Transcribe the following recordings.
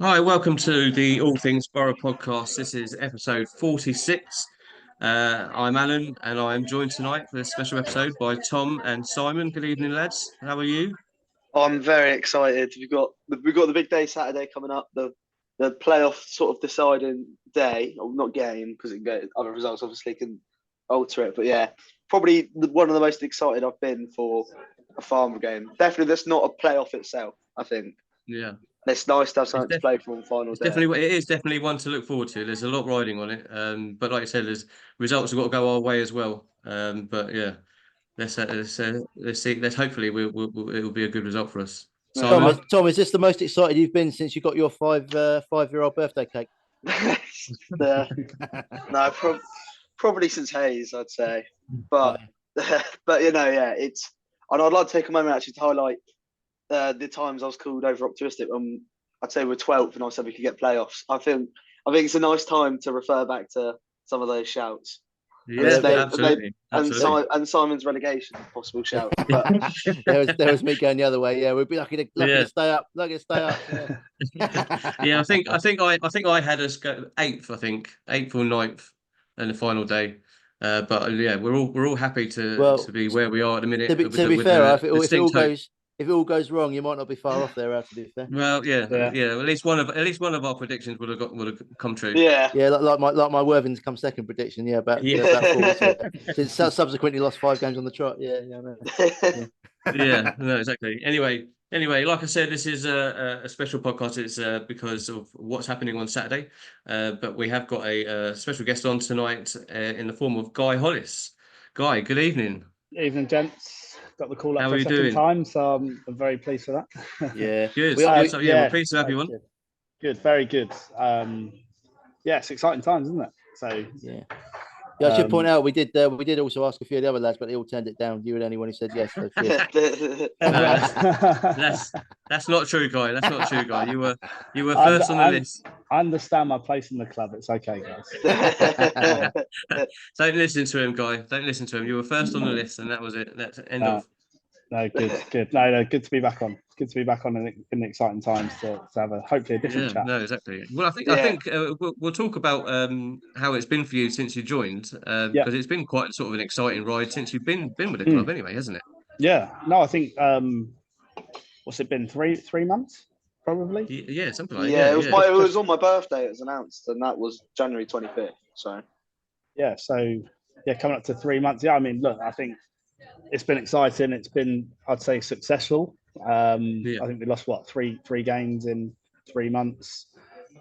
Hi, welcome to the All Things Borough podcast. This is episode 46. I'm Alan, and I am joined tonight for this special episode by Tom and Simon. Good evening, lads. How are you? I'm very excited. We've got the big day Saturday coming up. The playoff sort of deciding day, or not game, because other results obviously can alter it. But yeah, probably one of the most excited I've been for a farmer game. Definitely, that's not a playoff itself. I think Yeah, it's nice to have it's something to def play for on final it's day. definitely it is definitely one to look forward to. There's a lot riding on it, but like I said, there's results have got to go our way as well. But yeah, let's see. Let's hopefully it'll be a good result for us. Yeah, Tom, Simon. is this the most excited you've been since you got your 5-year-old birthday cake? the, no, probably since Hayes, I'd say. But but yeah, and I'd like to take a moment actually to highlight the times I was called over optimistic when I'd say we're 12th and I said we could get playoffs. I think it's a nice time to refer back to some of those shouts. Yeah, There- And Simon's relegation possible shout. But there was me going the other way. Yeah, we'd be lucky Yeah. to stay up. Lucky to stay up. Yeah, I had us go eighth. I think eighth or ninth in the final day. But yeah, we're all happy to be where we are at the minute. To be fair, if it all hope. goes wrong, you might not be far off there. To be fair. Well, yeah, Yeah. yeah. At least one of our predictions would have come true. yeah, Yeah, like my Worthing's come second prediction. Yeah, about Yeah. 4 weeks ago. Since subsequently lost 5 games on the trot. Yeah, I know. Yeah, no, exactly. Anyway, like I said, this is a special podcast. It's because of what's happening on Saturday. But we have got a special guest on tonight in the form of Guy Hollis. Guy, good evening. Evening, gents. Got the call up How for are a you second doing? time, so I'm very pleased for that. Yeah, Good. We, Yeah, we, so, yeah, we're pleased to have you on. good, very good. Yeah, it's exciting times, isn't it? So yeah. Yeah, I should point out we did also ask a few of the other lads, but they all turned it down. You were the only one who said yes. So cheers. That's not true, Guy. That's not true, Guy. You were first on the list. I understand my place in the club. It's okay, guys. Don't listen to him, Guy. Don't listen to him. You were first on the list, and that was it. That's end No. of. No, good. No, good to be back on. Good to be back on in exciting times to have hopefully a different chat. No, exactly. Well, I think we'll talk about how it's been for you since you joined, Yeah. because it's been quite sort of an exciting ride since you've been with the club, anyway, hasn't it? Yeah. No, I think what's it been? Three months, probably. Yeah, something like yeah, that. it was on my birthday. It was announced, and that was January 25th. So Yeah. So yeah, coming up to 3 months. Yeah, I mean, look, I think it's been exciting. It's been, I'd say, successful. I think we lost three games in 3 months,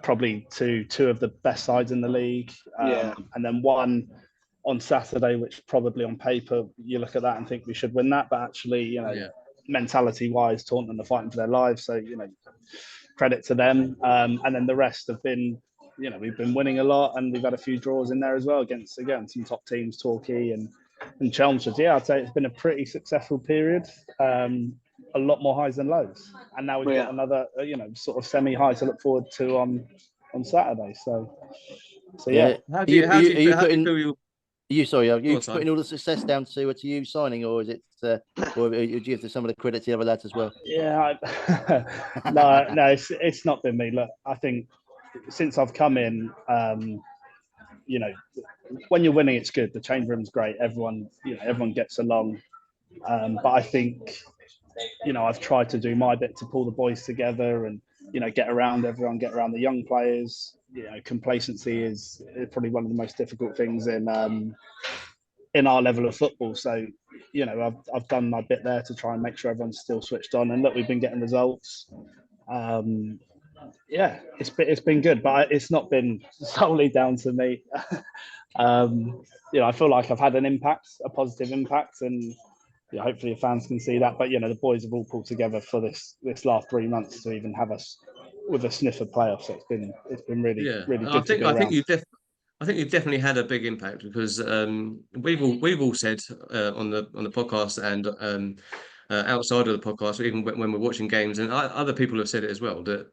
probably to two of the best sides in the league, and then one on Saturday, which probably on paper you look at that and think we should win that, but actually, mentality-wise, Taunton are fighting for their lives, so credit to them. And then the rest have been, we've been winning a lot, and we've had a few draws in there as well against some top teams, Torquay and Chelmsford. Yeah, I'd say it's been a pretty successful period. A lot more highs than lows, and now we've got another, sort of semi-high to look forward to on Saturday. So yeah. How do you feel? Are you Go on, putting all the success down to you signing, or is it, or do you give some of the credit to the other lads as well? Yeah, no, it's not been me. Look, I think since I've come in, when you're winning, it's good. The change room's great. Everyone gets along. But I think, I've tried to do my bit to pull the boys together and, get around everyone, get around the young players. Complacency is probably one of the most difficult things in our level of football. So, I've done my bit there to try and make sure everyone's still switched on. And look, we've been getting results. Yeah, it's been good, but it's not been solely down to me. I feel like I've had an impact, a positive impact, and hopefully the fans can see that. But the boys have all pulled together for this last 3 months to even have us with a sniff of playoffs. So it's been really good. I think you've definitely had a big impact, because we've all said on the podcast and outside of the podcast, even when we're watching games, and other people have said it as well, that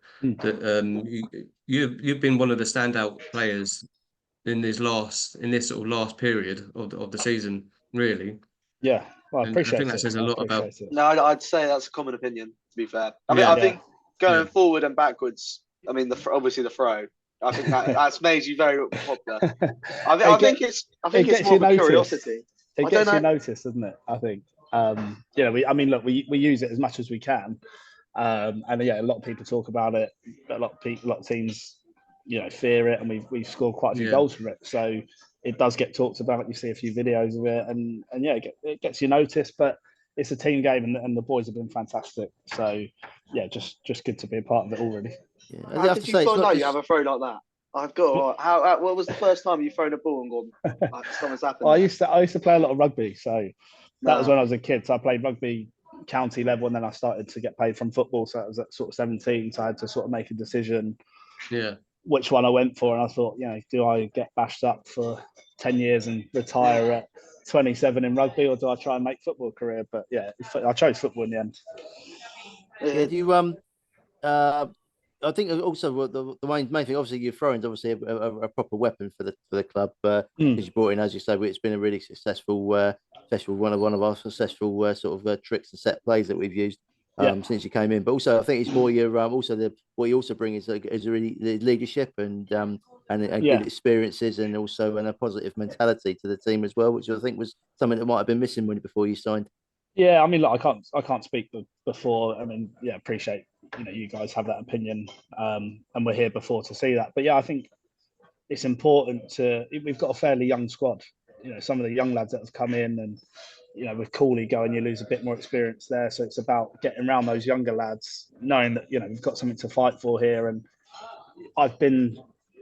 you've been one of the standout players in this sort of last period of the season, really. Yeah, well, I appreciate I think that says a lot about. it. No, I'd say that's a common opinion. To be fair, I think going forward and backwards, I mean, obviously the throw. I think that's made you very popular. I think it's more of a curiosity. It gets you noticed, doesn't it? I think. We use it as much as we can, and yeah, a lot of people talk about it. A lot of teams, fear it, and we've scored quite a few goals from it. So it does get talked about. You see a few videos of it, and yeah, it gets you noticed. But it's a team game, and the boys have been fantastic. So yeah, just good to be a part of it already. Yeah. How did you find out you have a throw like that? I've got. What was the first time you thrown a ball and gone? Something's happened. I used to play a lot of rugby, so that was when I was a kid. So I played rugby county level, and then I started to get paid from football. So I was at sort of 17, so I had to sort of make a decision. Yeah. Which one I went for, and I thought, do I get bashed up for 10 years and retire at 27 in rugby, or do I try and make football career? But yeah, I chose football in the end. Yeah, do you I think also the main thing, obviously, your throwing's obviously a proper weapon for the club because you brought in, as you say, it's been a really successful one of our successful sort of tricks and set plays that we've used since you came in. But also, I think it's more your what you also bring is really the leadership and good experiences and also a positive mentality to the team as well, which I think was something that might have been missing before you signed. Yeah, I mean, look, I can't speak before. I mean, yeah, appreciate you guys have that opinion, and we're here before to see that. But yeah, I think it's important we've got a fairly young squad. Some of the young lads that have come in, and with Cooley going, you lose a bit more experience there. So it's about getting around those younger lads, knowing that we've got something to fight for here. And I've been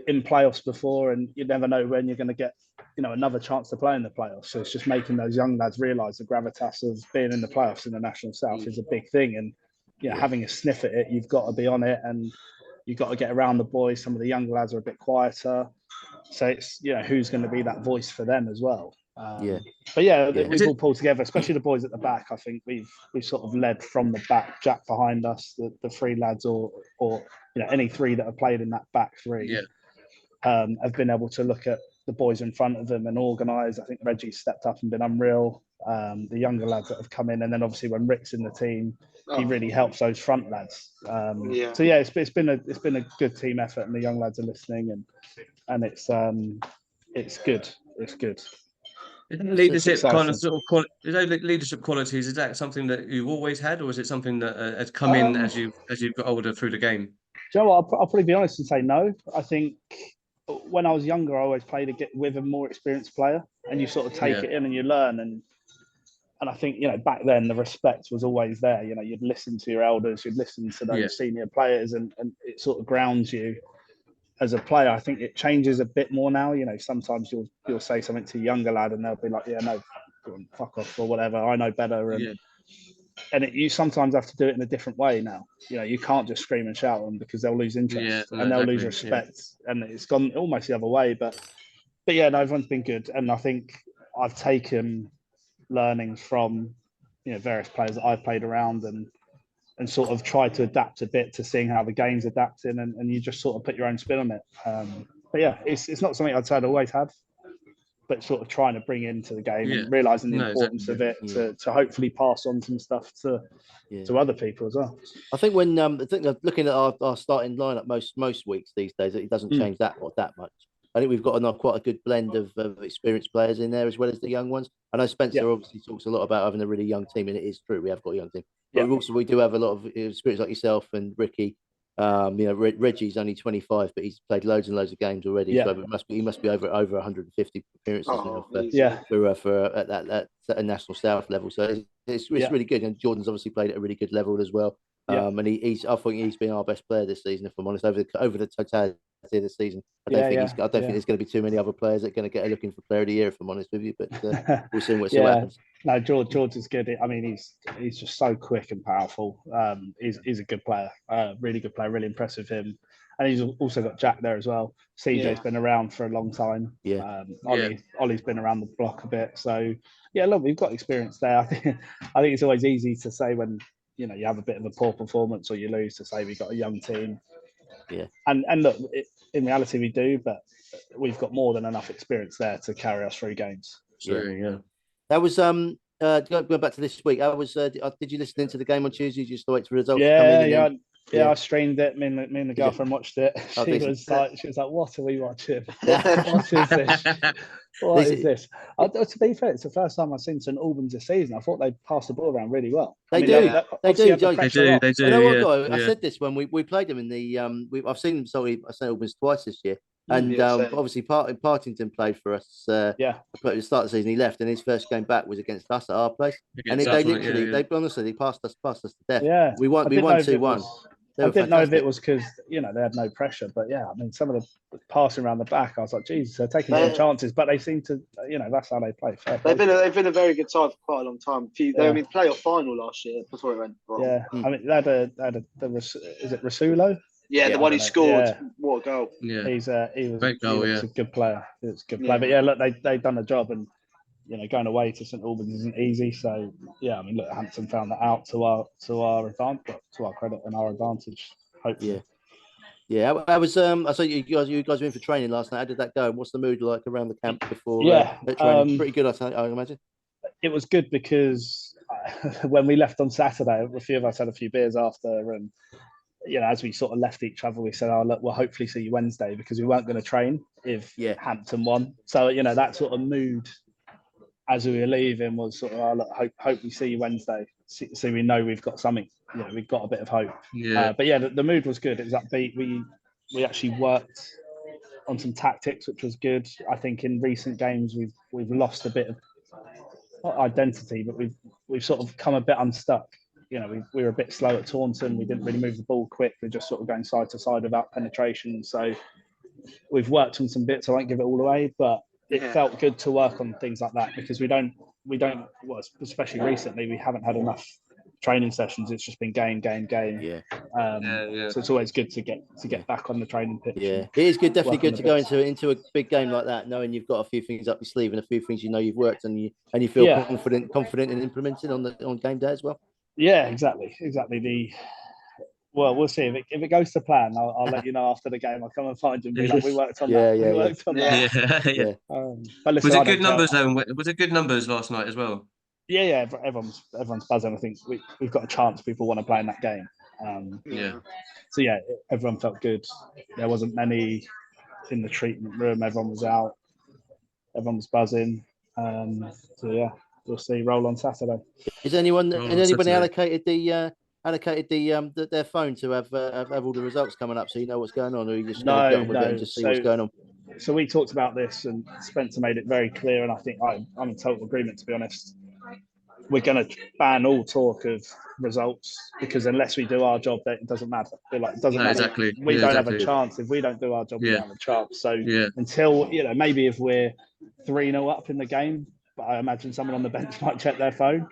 in playoffs before, and you never know when you're going to get another chance to play in the playoffs. So it's just making those young lads realise the gravitas of being in the playoffs in the National South is a big thing. And having a sniff at it, you've got to be on it, and you've got to get around the boys. Some of the young lads are a bit quieter, so it's who's going to be that voice for them as well. But we've all pulled together, especially the boys at the back. I think we've sort of led from the back, Jack behind us, the three lads, or any three that have played in that back three. Have been able to look at the boys in front of them and organise. I think Reggie's stepped up and been unreal. The younger lads that have come in, and then obviously when Rick's in the team, he really helps those front lads. So yeah, it's been a good team effort, and the young lads are listening, and it's good. It's good. Leadership kind of leadership qualities. Is that something that you've always had, or is it something that has come in as you've got older through the game? Do you know what? I'll probably be honest and say no. I think when I was younger, I always played with a more experienced player, and you sort of take it in and you learn. And I think back then the respect was always there. You'd listen to your elders, you'd listen to those senior players, and it sort of grounds you as a player. I think it changes a bit more now. Sometimes you'll say something to a younger lad, and they'll be like, "Yeah, no, fuck off," or whatever. I know better, and you sometimes have to do it in a different way now. You can't just scream and shout at them because they'll lose interest and they'll lose respect, and it's gone almost the other way. But yeah, no, everyone's been good, and I think I've taken learnings from various players that I've played around and sort of tried to adapt a bit to seeing how the game's adapting, and you just sort of put your own spin on it. But yeah, it's not something I'd say I'd always had, but sort of trying to bring into the game and realizing the importance of it to hopefully pass on some stuff to other people as well. I think when I think looking at our starting lineup most weeks these days, it doesn't change that much. I think we've got quite a good blend of experienced players in there as well as the young ones. I know Spencer obviously talks a lot about having a really young team, and it is true, we have got a young team. But we do have a lot of experience like yourself and Ricky. Reggie's only 25, but he's played loads and loads of games already. So he must be over 150 appearances now for at that national South level. So it's really good. And Jordan's obviously played at a really good level as well. And I think he's been our best player this season, if I'm honest, over the totality of the season. I don't think there's going to be too many other players that are going to get looking for player of the year, if I'm honest with you. But we'll see what happens. No, George is good. I mean, he's just so quick and powerful. He's a good player, really good player, really impressive him. And he's also got Jack there as well. CJ's been around for a long time. Ollie's been around the block a bit. So yeah, look, we've got experience there. I think it's always easy to say when you have a bit of a poor performance or you lose to say we've got a young team. Yeah. And look, in reality we do, but we've got more than enough experience there to carry us through games. That was going back to this week. Did you listen into the game on Tuesday? Did you just wait for results to come in? Yeah, I streamed it. Me and the girlfriend watched it. Oh, She was like, "What are we watching? What is this? What is this?" To be fair, it's the first time I've seen St Albans this season. I thought they passed the ball around really well. They do. They do. They do. You know what, Guy? I said this when we played them in the I've seen them St Albans twice this year, and obviously Partington played for us. At the start of the season, he left, and his first game back was against us at our place, and they literally, they honestly, passed us to death. Yeah, we won 2-1. I didn't know if it was because they had no pressure, but yeah, I mean, some of the passing around the back, I was like, Jesus, they're taking some chances, but they seem to, that's how they play. They've been a very good side for quite a long time. They playoff final last year before it went wrong. Yeah, I mean, they had is it Rasulo? Yeah, the one who scored. Yeah. What a goal! Yeah, he was a good player. It's a good player, Yeah. but yeah, look, they've done the job, and going away to St Albans isn't easy. So yeah, I mean, look, Hampton found that out to our advantage, to our credit and our advantage. Hopefully. Yeah. I was I saw you guys were in for training last night. How did that go? What's the mood like around the camp before training? Pretty good, I imagine. It was good because when we left on Saturday, a few of us had a few beers after, and as we sort of left each other, we said, "Oh, look, we'll hopefully see you Wednesday," because we weren't going to train if Hampton won. So that sort of mood as we were leaving was sort of, "Oh, look, hope we see you Wednesday." So we know we've got something. We've got a bit of hope. Yeah. But yeah, the mood was good. It was upbeat. We actually worked on some tactics, which was good. I think in recent games we've lost a bit of not identity, but we've sort of come a bit unstuck. We were a bit slow at Taunton. We didn't really move the ball quick. We're just sort of going side to side without penetration. So we've worked on some bits. I won't give it all away, but it felt good to work on things like that because we don't, well, especially recently, we haven't had enough training sessions. It's just been game. Yeah. So it's always good to get back on the training pitch. Yeah, it is good. Definitely good to go into a big game like that, knowing you've got a few things up your sleeve and a few things you've worked on, and you feel confident in implementing on game day as well. Yeah, exactly. Well, we'll see if it goes to plan. I'll let you know after the game. I'll come and find you and be like, we worked on that. We worked on that. Yeah. But listen, was it good numbers though? Was it good numbers last night as well? Yeah. Everyone's buzzing. I think we've got a chance. People want to play in that game. So yeah, everyone felt good. There wasn't many in the treatment room. Everyone was out. Everyone was buzzing. So yeah, we'll see. Roll on Saturday. Is anybody allocated their phone to have all the results coming up, so you know what's going on, or you just get on with it and just see what's going on? So we talked about this, and Spencer made it very clear, and I think I'm in total agreement. To be honest, we're going to ban all talk of results because unless we do our job, it doesn't matter. It doesn't matter. Exactly. We don't have a chance if we don't do our job. We don't have a chance. So until maybe if we're 3-0 up in the game, but I imagine someone on the bench might check their phone.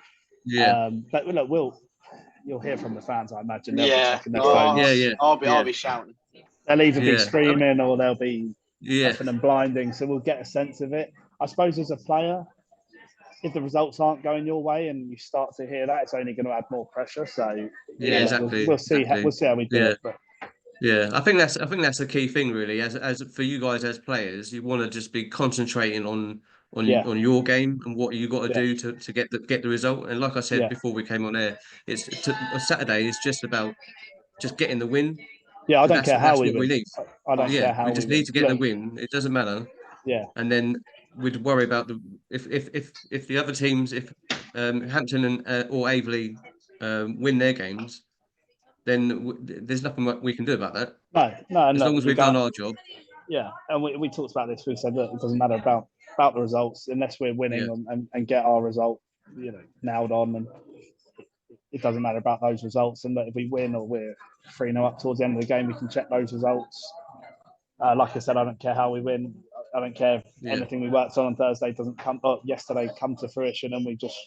Yeah. But look, you'll hear from the fans. I imagine they'll be checking their phones. I'll be shouting. They'll either be screaming or they'll be effing and blinding. So we'll get a sense of it. I suppose as a player, if the results aren't going your way and you start to hear that, it's only going to add more pressure. So exactly. We'll see how we do it. But. Yeah, I think that's the key thing really. As for you guys as players, you want to just be concentrating on your game and what you got to do to get the result. And like I said before we came on air, Saturday is just about just getting the win. Yeah, I don't care how we win. We need. I don't care how we just need to get the win. It doesn't matter. Yeah. And then we'd worry about if the other teams, if Hampton and or Aveley win their games, then there's nothing we can do about that. No. As long as we've done our job. Yeah, and we talked about this. We said that it doesn't matter about the results unless we're winning and get our result, nailed on, and it doesn't matter about those results. And that if we win or we're 3-0 up towards the end of the game, we can check those results. Like I said, I don't care how we win. I don't care if anything we worked on Thursday doesn't come up yesterday come to fruition, and we just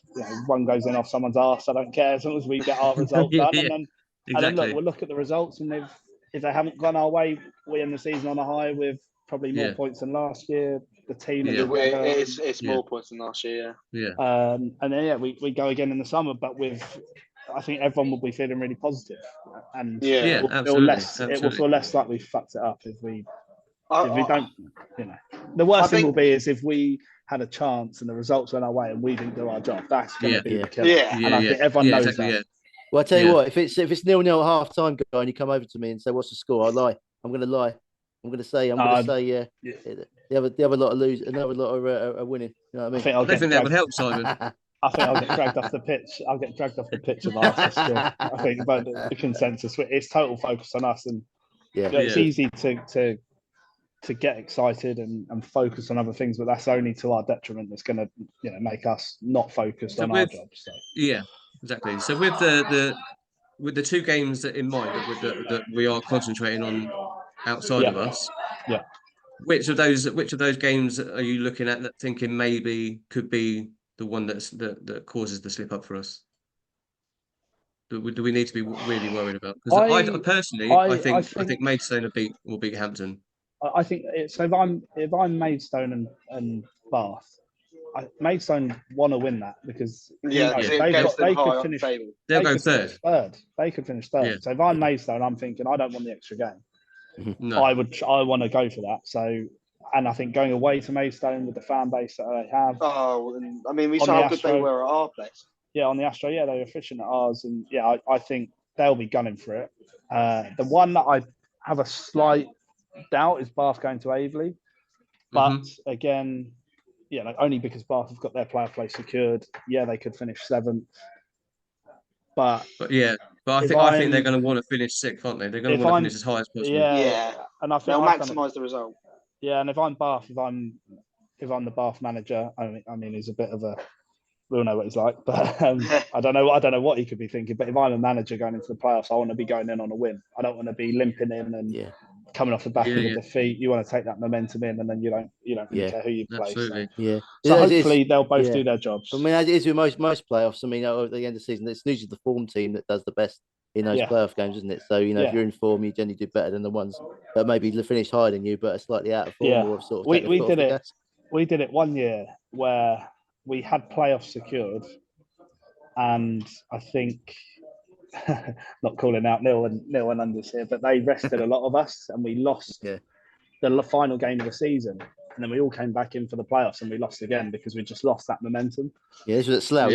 one goes in off someone's arse. I don't care as long as we get our result done. And then look, we'll look at the results, and if they haven't gone our way, we end the season on a high with probably more points than last year. The team, it's more points than last year. And then we go again in the summer, but I think everyone will be feeling really positive, and it will feel less like we fucked it up if we don't. The worst thing will be is if we had a chance and the results went our way and we didn't do our job. That's going to be the killer. Yeah. And I think everyone knows that. Well, I tell you Yeah. what, if it's 0-0 at half time, guy, and you come over to me and say, "What's the score?" I lie. I'm going to lie. I'm going to say, Yeah. the other lot are losing, another lot are winning. You know what I I mean? think I don't think that would help, Simon. I think I'll get dragged off the pitch. I'll get dragged off the pitch of Arsenal still. I think, but the consensus, it's total focus on us, and it's easy to get excited and focus on other things, but that's only to our detriment. That's going to make us not focused on our jobs. So. Yeah, exactly. So with the two games that in mind that we are concentrating on outside of us, which of those games are you looking at that thinking maybe could be the one that causes the slip up for us? Do we need to be really worried about? Because I personally, I think Maidstone will beat Hampton. I think so. If I'm Maidstone and Bath, Maidstone want to win that because they could finish. They'll go third. They could finish third. Yeah. So if I'm Maidstone, I'm thinking I don't want the extra game. No. I want to go for that. So, and I think going away to Maidstone with the fan base that they have. Oh, I mean, we saw how good they were at our place. Yeah, on the Astro, they were efficient at ours, and I think they'll be gunning for it. The one that I have a slight doubt is Bath going to Aveley, but again, only because Bath have got their player place secured. Yeah, they could finish 7th, but I think they're going to want to finish 6th, aren't they? They're going to want to finish as high as possible. Yeah, and I think they'll maximise the result. Yeah, and if I'm Bath, if I'm the Bath manager, I mean, he's a bit of a. We'll know what he's like, but I don't know what he could be thinking. But if I'm a manager going into the playoffs, I want to be going in on a win. I don't want to be limping in and coming off the back of a defeat. You want to take that momentum in, and then you don't really care who you play. Absolutely. So, so hopefully they'll both do their jobs. I mean, it is with most playoffs. I mean, at the end of the season, it's usually the form team that does the best in those playoff games, isn't it? So if you're in form, you generally do better than the ones that maybe finish higher than you, but are slightly out of form or sort of. We did it. We did it one year where we had playoffs secured, and I think not calling out Neil and Unders here, but they rested a lot of us, and we lost the final game of the season, and then we all came back in for the playoffs, and we lost again because we just lost that momentum. Yeah, this was at Slough.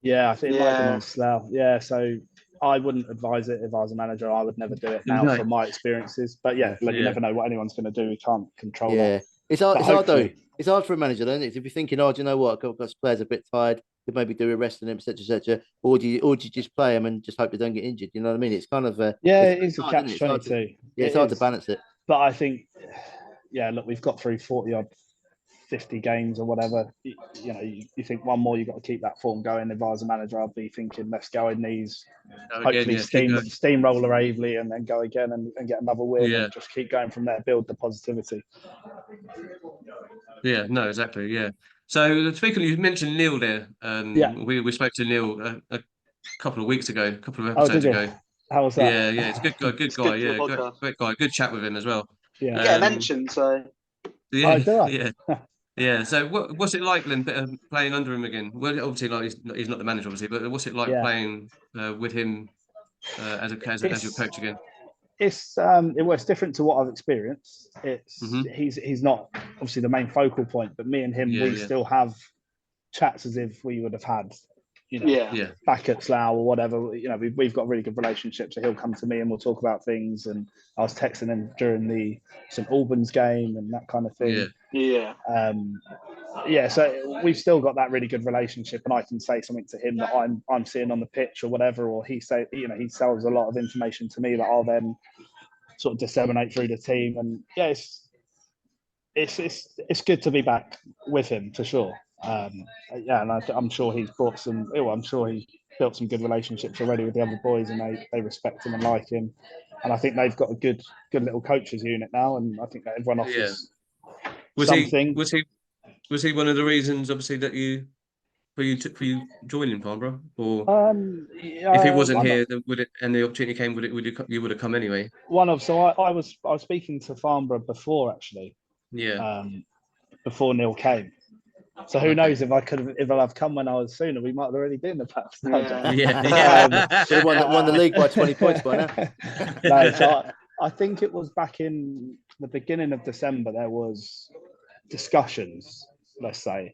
Yeah, I think it might have been on Slough. Yeah, so I wouldn't advise it if I was a manager. I would never do it now from my experiences. But you never know what anyone's going to do. We can't control that. It's hard though. It's hard for a manager, isn't it? If you're thinking, do you know what? I've got players a bit tired. Could maybe do a rest in them, etc. Or do you just play them and just hope they don't get injured? You know what I mean? It's kind of it's a catch-22. It's hard to balance it. But I think, look, we've got through 50 games or whatever. You think one more, you've got to keep that form going. If I was a manager, I'd be thinking, let's go in these. Hopefully, steamroller Aveley and then go again and get another win. And just keep going from there. Build the positivity. Yeah, no, exactly. Yeah. So speaking, you mentioned Neil there. We spoke to Neil a couple of weeks ago, a couple of episodes ago. How was that? Yeah, it's a good guy. Good guy. Yeah, great guy. Good chat with him as well. Yeah, get mentioned. So yeah. So what's it like then playing under him again? Well, obviously, he's not the manager, obviously, but what's it like playing with him as your coach again? It's different to what I've experienced. He's not obviously the main focal point, but me and him, we still have chats as if we would have had, back at Slough or whatever. We've got a really good relationship, so he'll come to me and we'll talk about things. And I was texting him during the St Albans game and that kind of thing. So we've still got that really good relationship, and I can say something to him that I'm seeing on the pitch or whatever, or he sells a lot of information to me that I'll then sort of disseminate through the team. And it's good to be back with him for sure. And I'm sure he's brought I'm sure he's built some good relationships already with the other boys, and they respect him and like him. And I think they've got a good little coaches unit now, and I think that everyone offers something. Was he one of the reasons, obviously, that you joining Farnborough, or if he wasn't here, and the opportunity came, you would have come anyway? So I was speaking to Farnborough before actually. Before Neil came. So who knows if I'll have come when I was sooner, we might have already been the perhaps. We won the league by 20 points by now. So I think it was back in the beginning of December. There was discussions, let's say,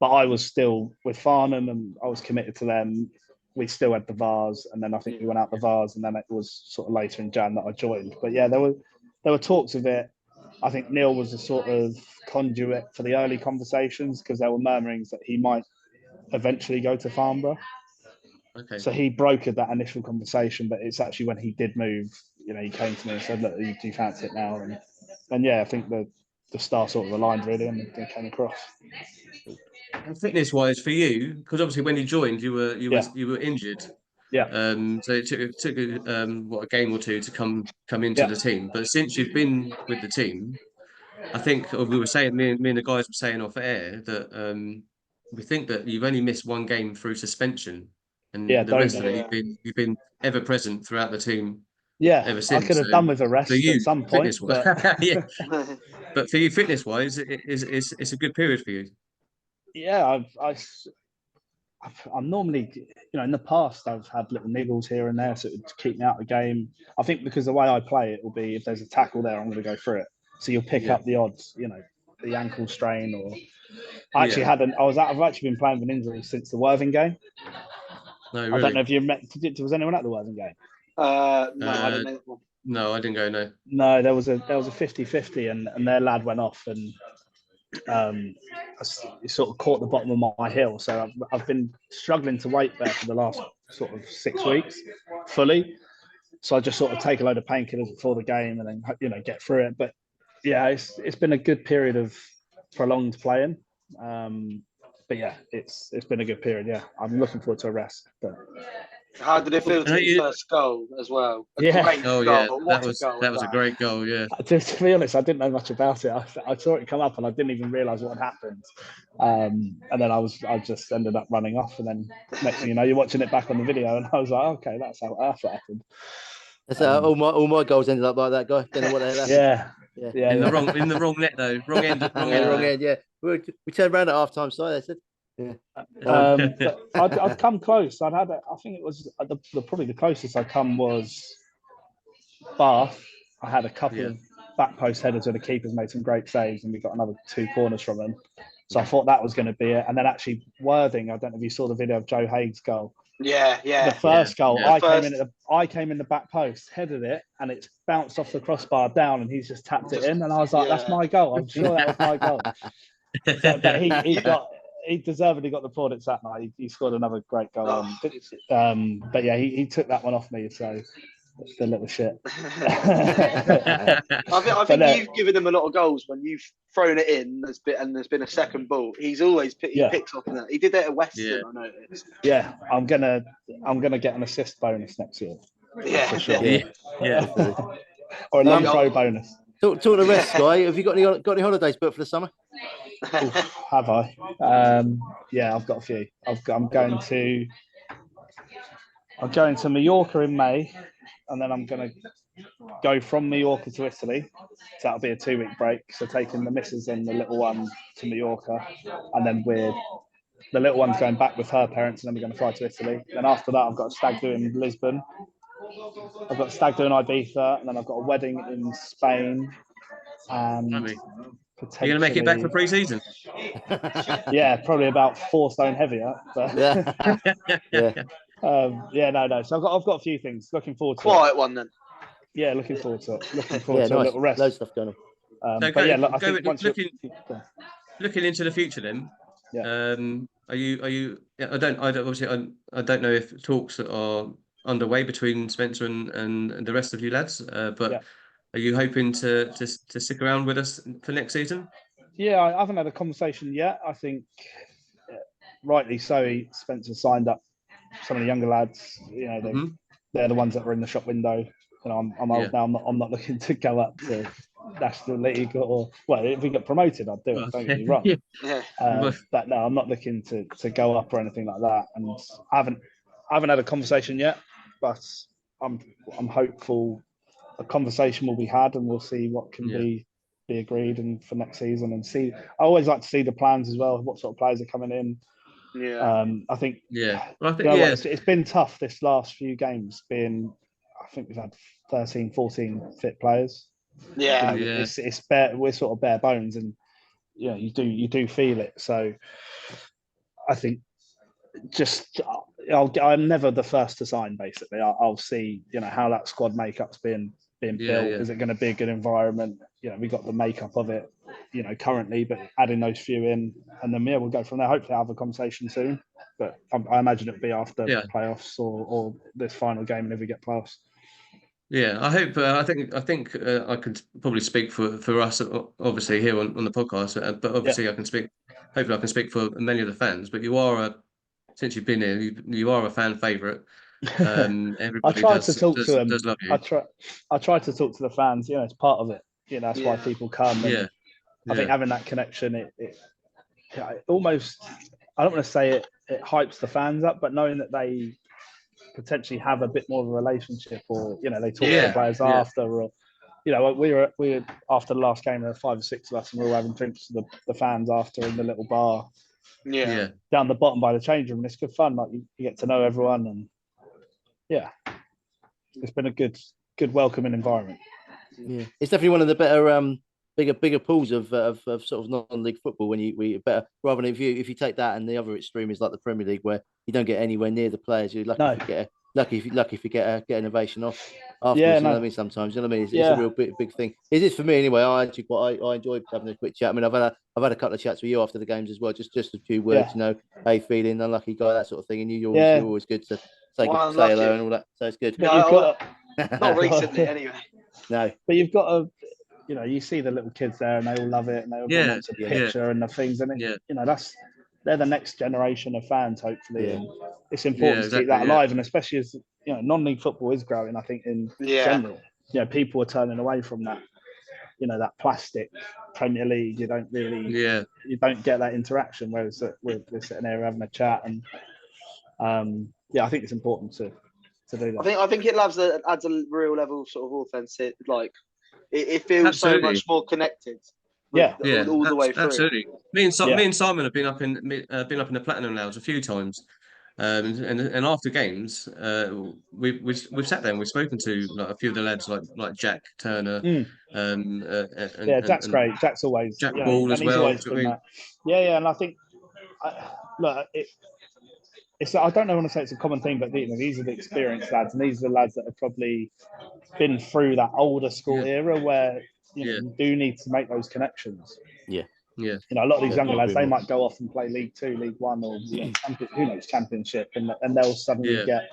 but I was still with Farnham and I was committed to them. we still had the Vars, and then I think we went out the Vars, and then it was sort of later in Jan that I joined. But yeah, there were talks of it. I think Neil was a sort of conduit for the early conversations because there were murmurings that he might eventually go to Farnborough. Okay. So he brokered that initial conversation, but it's actually when he did move, he came to me and said, "Look, do you fancy it now?" And yeah, I think the star sort of aligned really, and they came across. And fitness wise for you, because obviously when you joined, you were injured. Yeah. So it took a game or two to come into the team. But since you've been with the team, I think, or we were saying, me and the guys were saying off air that we think that you've only missed one game through suspension, and the rest of it you've been ever present throughout the team. Yeah, ever since. I could have done with a rest at some point. But... yeah. But for you, fitness wise, it's a good period for you. Yeah, I'm normally, in the past I've had little niggles here and there, so to keep me out of the game. I think because the way I play it will be if there's a tackle there, I'm going to go through it. So you'll pick up the odds, the ankle strain, or I actually I've actually been playing with an injury since the Worthing game. No, really? I don't know if you met. Was anyone at the Worthing game? No, I didn't make one. No, I didn't go. No. No, there was a 50-50, and their lad went off, and I sort of caught the bottom of my heel. So I've been struggling to weight there for the last sort of 6 weeks fully. So I just sort of take a load of painkillers before the game, and then get through it. But yeah, it's been a good period of prolonged playing. But yeah, it's been a good period. Yeah, I'm looking forward to a rest. But how did it feel to your first goal as well? That was a great goal. Yeah. To be honest, I didn't know much about it. I saw it come up and I didn't even realise what had happened. And then I just ended up running off. And then next thing you know, you're watching it back on the video, and I was like, okay, that's what happened. That's all my goals ended up like that, guy. Don't know what they happened. Yeah. In the wrong net though. Wrong end. Wrong end. Yeah. We turned around at half time, so they said. Yeah. I'd come close. I think it was probably the closest I come was Bath. I had a couple of back post headers where the keepers made some great saves, and we got another 2 corners from them. So I thought that was going to be it. And then actually Worthing, I don't know if you saw the video of Joe Haig's goal. Yeah. The first goal, I came in the back post, headed it, and it's bounced off the crossbar down, and he's just tapped it in. And I was like, that's my goal. I'm sure that was my goal. But he deservedly got the plaudits that night. He scored another great goal. But yeah, he took that one off me. So the little shit. I think you've given him a lot of goals when you've thrown it in. There's been a second ball. He's always picks up in that. He did that at Western. I noticed. Yeah, I'm gonna get an assist bonus next year. Yeah, for sure. Yeah. Or a non-pro bonus. Talk to the rest, Guy. Have you got any holidays booked for the summer? Have I? Yeah, I've got a few. I'm going to Mallorca in May, and then I'm going to go from Mallorca to Italy. So that'll be a 2-week break. So taking the missus and the little one to Mallorca, and then the little one's going back with her parents, and then we're going to fly to Italy. Then after that, I've got a stag do in Lisbon. I've got a stag do in Ibiza, and then I've got a wedding in Spain. And you're going to make it back for pre-season? Yeah, probably about 4 stone heavier. But yeah. No. So I've got a few things. Looking forward to quiet one then. Yeah, looking forward to it. Looking forward to a little rest. Loads of stuff going on. Looking into the future then. Yeah. Are you? I don't know if talks are underway between Spencer and the rest of you lads. But are you hoping to stick around with us for next season? Yeah, I haven't had a conversation yet. I think rightly so. Spencer signed up some of the younger lads. They're the ones that were in the shop window. I'm old now. I'm not looking to go up to National League if we get promoted, I'd do it. Don't get me wrong. But no, I'm not looking to go up or anything like that. And I haven't had a conversation yet, but I'm hopeful a conversation will be had, and we'll see what can be agreed and for next season, and see. I always like to see the plans as well. What sort of players are coming in? I think. It's been tough this last few games. I think we've had 13, 14 fit players. It's bare. We're sort of bare bones, and you do feel it. So I think just I'm never the first to sign. Basically, I'll see how that squad makeup's being built. Is it going to be a good environment? We got the makeup of it, currently, but adding those few in, and then we'll go from there. Hopefully, I'll have a conversation soon. But I imagine it'll be after playoffs or this final game if we get playoffs. Yeah, I hope. I think I could probably speak for us, obviously here on the podcast. But obviously, I can speak. Hopefully, I can speak for many of the fans. But you are since you've been here, you are a fan favourite. Everybody I try to talk to them. does love you. I try to talk to the fans. It's part of it. That's why people come. And I think having that connection, it almost, I don't want to say it hypes the fans up, but knowing that they potentially have a bit more of a relationship, or they talk to the players after, or we were after the last game, there were 5 or 6 of us, and we were having drinks with the fans after in the little bar down the bottom by the change room, and it's good fun. Like you get to know everyone, and it's been a good welcoming environment. It's definitely one of the better bigger pools of sort of non-league football, when we better, rather than if you take that, and the other extreme is like the Premier League, where you don't get anywhere near the players. You're lucky if you get an ovation off afterwards. You know what I mean? Sometimes, you know what I mean? It's a real big thing. It is for me anyway. I enjoyed having a quick chat. I mean, I've had a couple of chats with you after the games as well. Just a few words, how you feeling, unlucky guy, that sort of thing. And you're always good to say hello and all that. So it's good. No, not recently anyway. No, but you've got a. You see the little kids there, and they all love it, and they all want to picture and the things, and they're the next generation of fans, hopefully, and it's important to keep that alive, and especially as non-league football is growing. I think in general, people are turning away from that, that plastic Premier League. You don't really, you don't get that interaction. Whereas we're sitting there having a chat, and I think it's important to do that. I think it adds a real level of sort of authenticity, like. It feels so much more connected. All the way through. Absolutely. Me and Simon have been up in the Platinum Lounge a few times, and after games, we've sat there and we've spoken to like a few of the lads, like Jack Turner, Jack's great. Jack's always Jack Ball as well. And I think it's I don't know want to say it's a common thing, but these are the experienced lads, and these are the lads that have probably been through that older school era where you do need to make those connections. Yeah. A lot of these younger lads, they might go off and play League 2, League 1, or who knows, Championship, and they'll suddenly get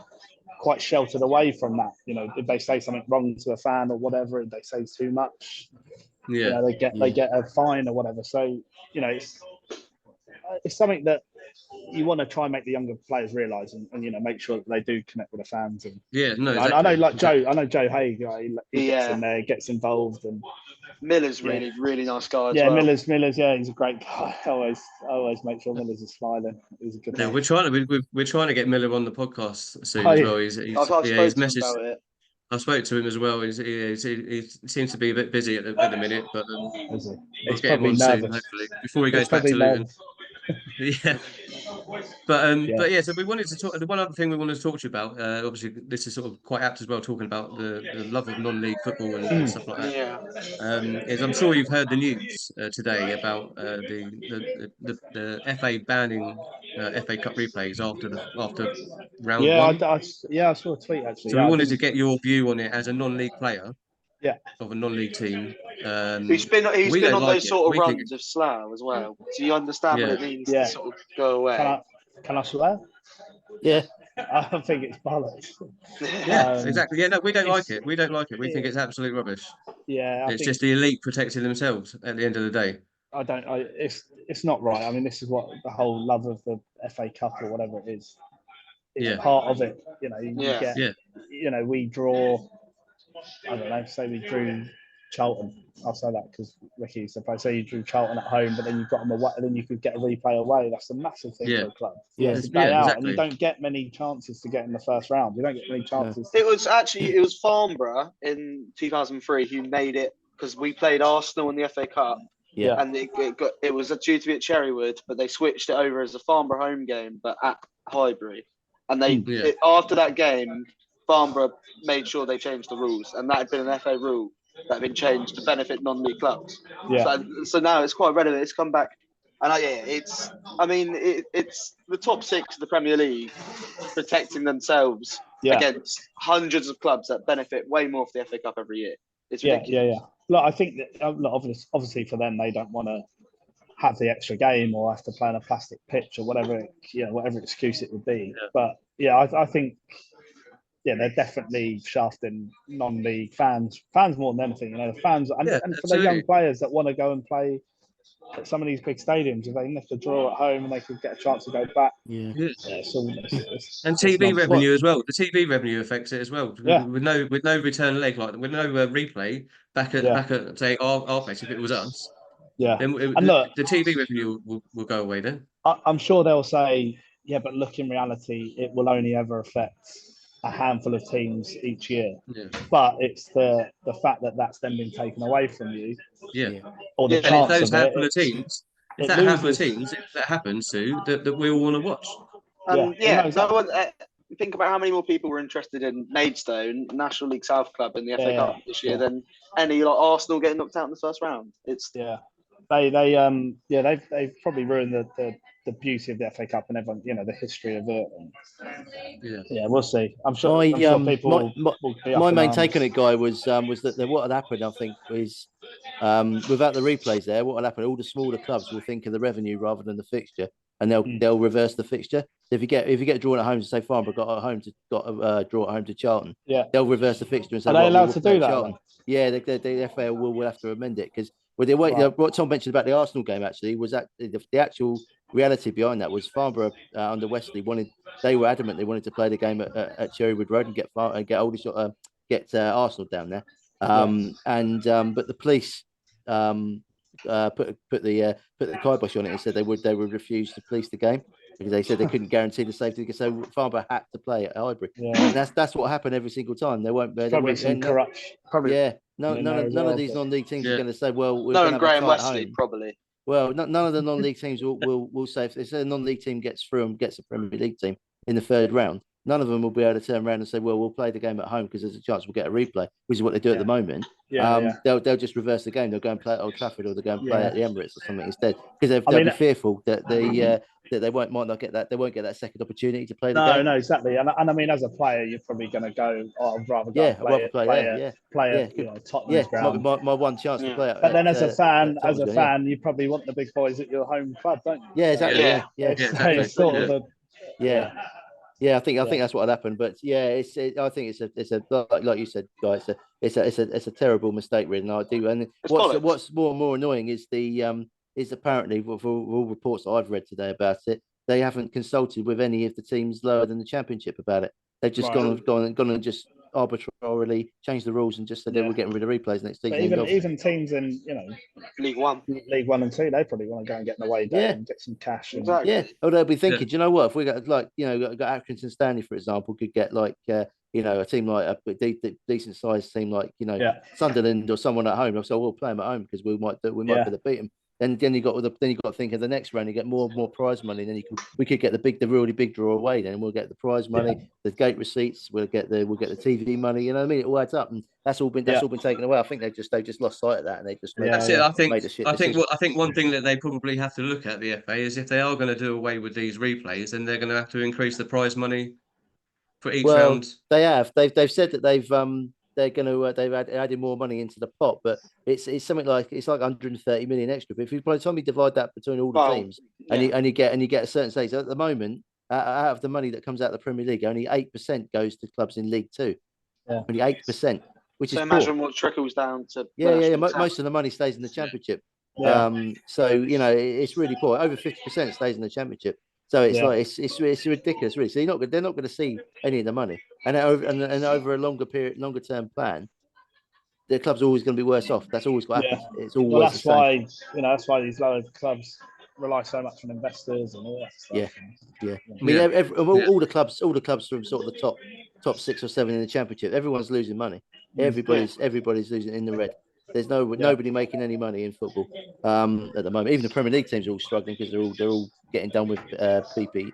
quite sheltered away from that. If they say something wrong to a fan or whatever, if they say too much, they get a fine or whatever. So it's something that you want to try and make the younger players realise, and make sure that they do connect with the fans. And exactly. I know, like Joe. I know Joe Haig. He gets in there, gets involved, and Miller's really nice guy. Miller's. He's a great guy. I always make sure Miller's is smiling. He's a good. Yeah, we're trying to get Miller on the podcast soon as well. He's messaged about it. I spoke to him as well. He seems to be a bit busy at the minute, but he's get him on soon, hopefully, before he goes back to Luton. But so we wanted to talk. The one other thing we wanted to talk to you about, obviously, this is sort of quite apt as well, talking about the love of non-league football and stuff like that. Is I'm sure you've heard the news today about the FA banning FA Cup replays after round one. I saw a tweet actually. So we wanted to get your view on it as a non-league player. Of a non-league team. He's been on those sort of runs of Slough as well. So you understand what it means to sort of go away. Can I swear? Yeah. I think it's bollocks. Exactly. Yeah, no, we don't like it. We don't like it. We think it's absolute rubbish. Yeah. It's just the elite protecting themselves at the end of the day. It's not right. I mean, this is what the whole love of the FA Cup or whatever it is. It's part of it. We draw. I don't know, say we drew Charlton. I'll say that because Ricky used to play. Say you drew Charlton at home, but then you've got them away, and then you could get a replay away. That's a massive thing for a club. It's a day out, exactly. And you don't get many chances to get in the first round. You don't get many chances. It was Farnborough in 2003 who made it, because we played Arsenal in the FA Cup. Yeah. And it was due to be at Cherrywood, but they switched it over as a Farnborough home game, but at Highbury. And after that game, Farnborough made sure they changed the rules, and that had been an FA rule that had been changed to benefit non-league clubs. So now it's quite relevant. It's come back And it's the top six of the Premier League protecting themselves against hundreds of clubs that benefit way more from the FA Cup every year. It's ridiculous. Yeah. Look, I think that obviously for them, they don't want to have the extra game or have to play on a plastic pitch or whatever excuse it would be. Yeah. But yeah, I think they're definitely shafting non-league fans more than anything. The fans and for the young players that want to go and play at some of these big stadiums, if they have to draw at home and they could get a chance to go back. And it's TV revenue as well. The TV revenue affects it as well. With no return leg, with no replay back at say our place, if it was us, then the TV revenue will go away then. I'm sure they'll say, but look, in reality, it will only ever affect a handful of teams each year. But it's the fact that that's then been taken away from you. Or the chance if those of handful of teams, if that handful of teams, if that happens to that we all want to watch. No one. Think about how many more people were interested in Maidstone, National League South Club, in the FA Cup this year than any Arsenal getting knocked out in the first round. It's they've probably ruined the beauty of the FA Cup and everyone, the history of it. And, we'll see. I'm sure people. My main take on it, Guy, was that what had happened, I think, is without the replays there, what will happen? All the smaller clubs will think of the revenue rather than the fixture, and they'll reverse the fixture. If you get drawn at home, say Farnborough got a draw at home to Charlton, they'll reverse the fixture and say, are they allowed to do that? Charlton. Yeah, the FA will have to amend it because what Tom mentioned about the Arsenal game actually was that the actual reality behind that was Farnborough under Wesley they were adamant they wanted to play the game at Cherrywood Road and get Arsenal down there, but the police put the kibosh on it and said they would refuse to police the game because they said they couldn't guarantee the safety. So Farnborough had to play at Highbury, and that's what happened every single time. They won't. Probably some corruption. None of these non-league teams are going to say, "Well, we're going to Graham Wesley probably." Well, none of the non-league teams will say if a non-league team gets through and gets a Premier League team in the third round, none of them will be able to turn around and say, "Well, we'll play the game at home because there's a chance we'll get a replay," which is what they do at the moment. They'll just reverse the game. They'll go and play at Old Trafford or they'll go and play at the Emirates or something instead because they'll be fearful that they might not get that. They won't get that second opportunity to play the game. No, exactly. And I mean, as a player, you're probably going to go, I'd rather go play at Tottenham's ground. My one chance to play it. But then as a fan, you probably want the big boys at your home club, don't you? Yeah, exactly. It's sort of I think that's what had happened. But I think it's a like you said, guys, it's a terrible mistake, really. And I do. And what's more and more annoying is is apparently, for all reports that I've read today about it, they haven't consulted with any of the teams lower than the Championship about it. They've just gone and just arbitrarily changed the rules and just said they were getting rid of replays next season. Even teams in League One and Two, they probably want to go and get an away day and get some cash. Or they'll be thinking, do you know what? If we got got Accrington Stanley, for example, could get a team like a decent sized team like Sunderland or someone at home. So we'll play them at home because we might be able to beat them. Then you got to think of the next round. You get more prize money. Then we could get the really big draw away. Then we'll get the prize money, the gate receipts. We'll get the TV money. You know what I mean? It all adds up, and that's all been taken away. I think they've just lost sight of that, and they just made, that's it. I think decision. I think one thing that they probably have to look at, the FA, is if they are going to do away with these replays, then they're going to have to increase the prize money for each round. They have. They've said that they're going to they've added more money into the pot, but it's something like 130 million extra. But if by the time you divide that between all the teams and you get a certain stage, at the moment, out of the money that comes out of the Premier League, only 8% goes to clubs in League Two. Only 8%, which is imagine what trickles down to. Most of the money stays in the Championship. So it's really poor. Over 50% stays in the Championship. So it's ridiculous, really. So they're not going to see any of the money, and over a longer term plan, the club's always going to be worse off. That's always what happens. It's always that's why that's why these lower clubs rely so much on investors and all that stuff. I mean, all the clubs from sort of the top 6 or 7 in the Championship, everyone's losing money. Everybody's losing in the red. There's nobody making any money in football at the moment. Even the Premier League teams are all struggling because they're all getting done with FFP.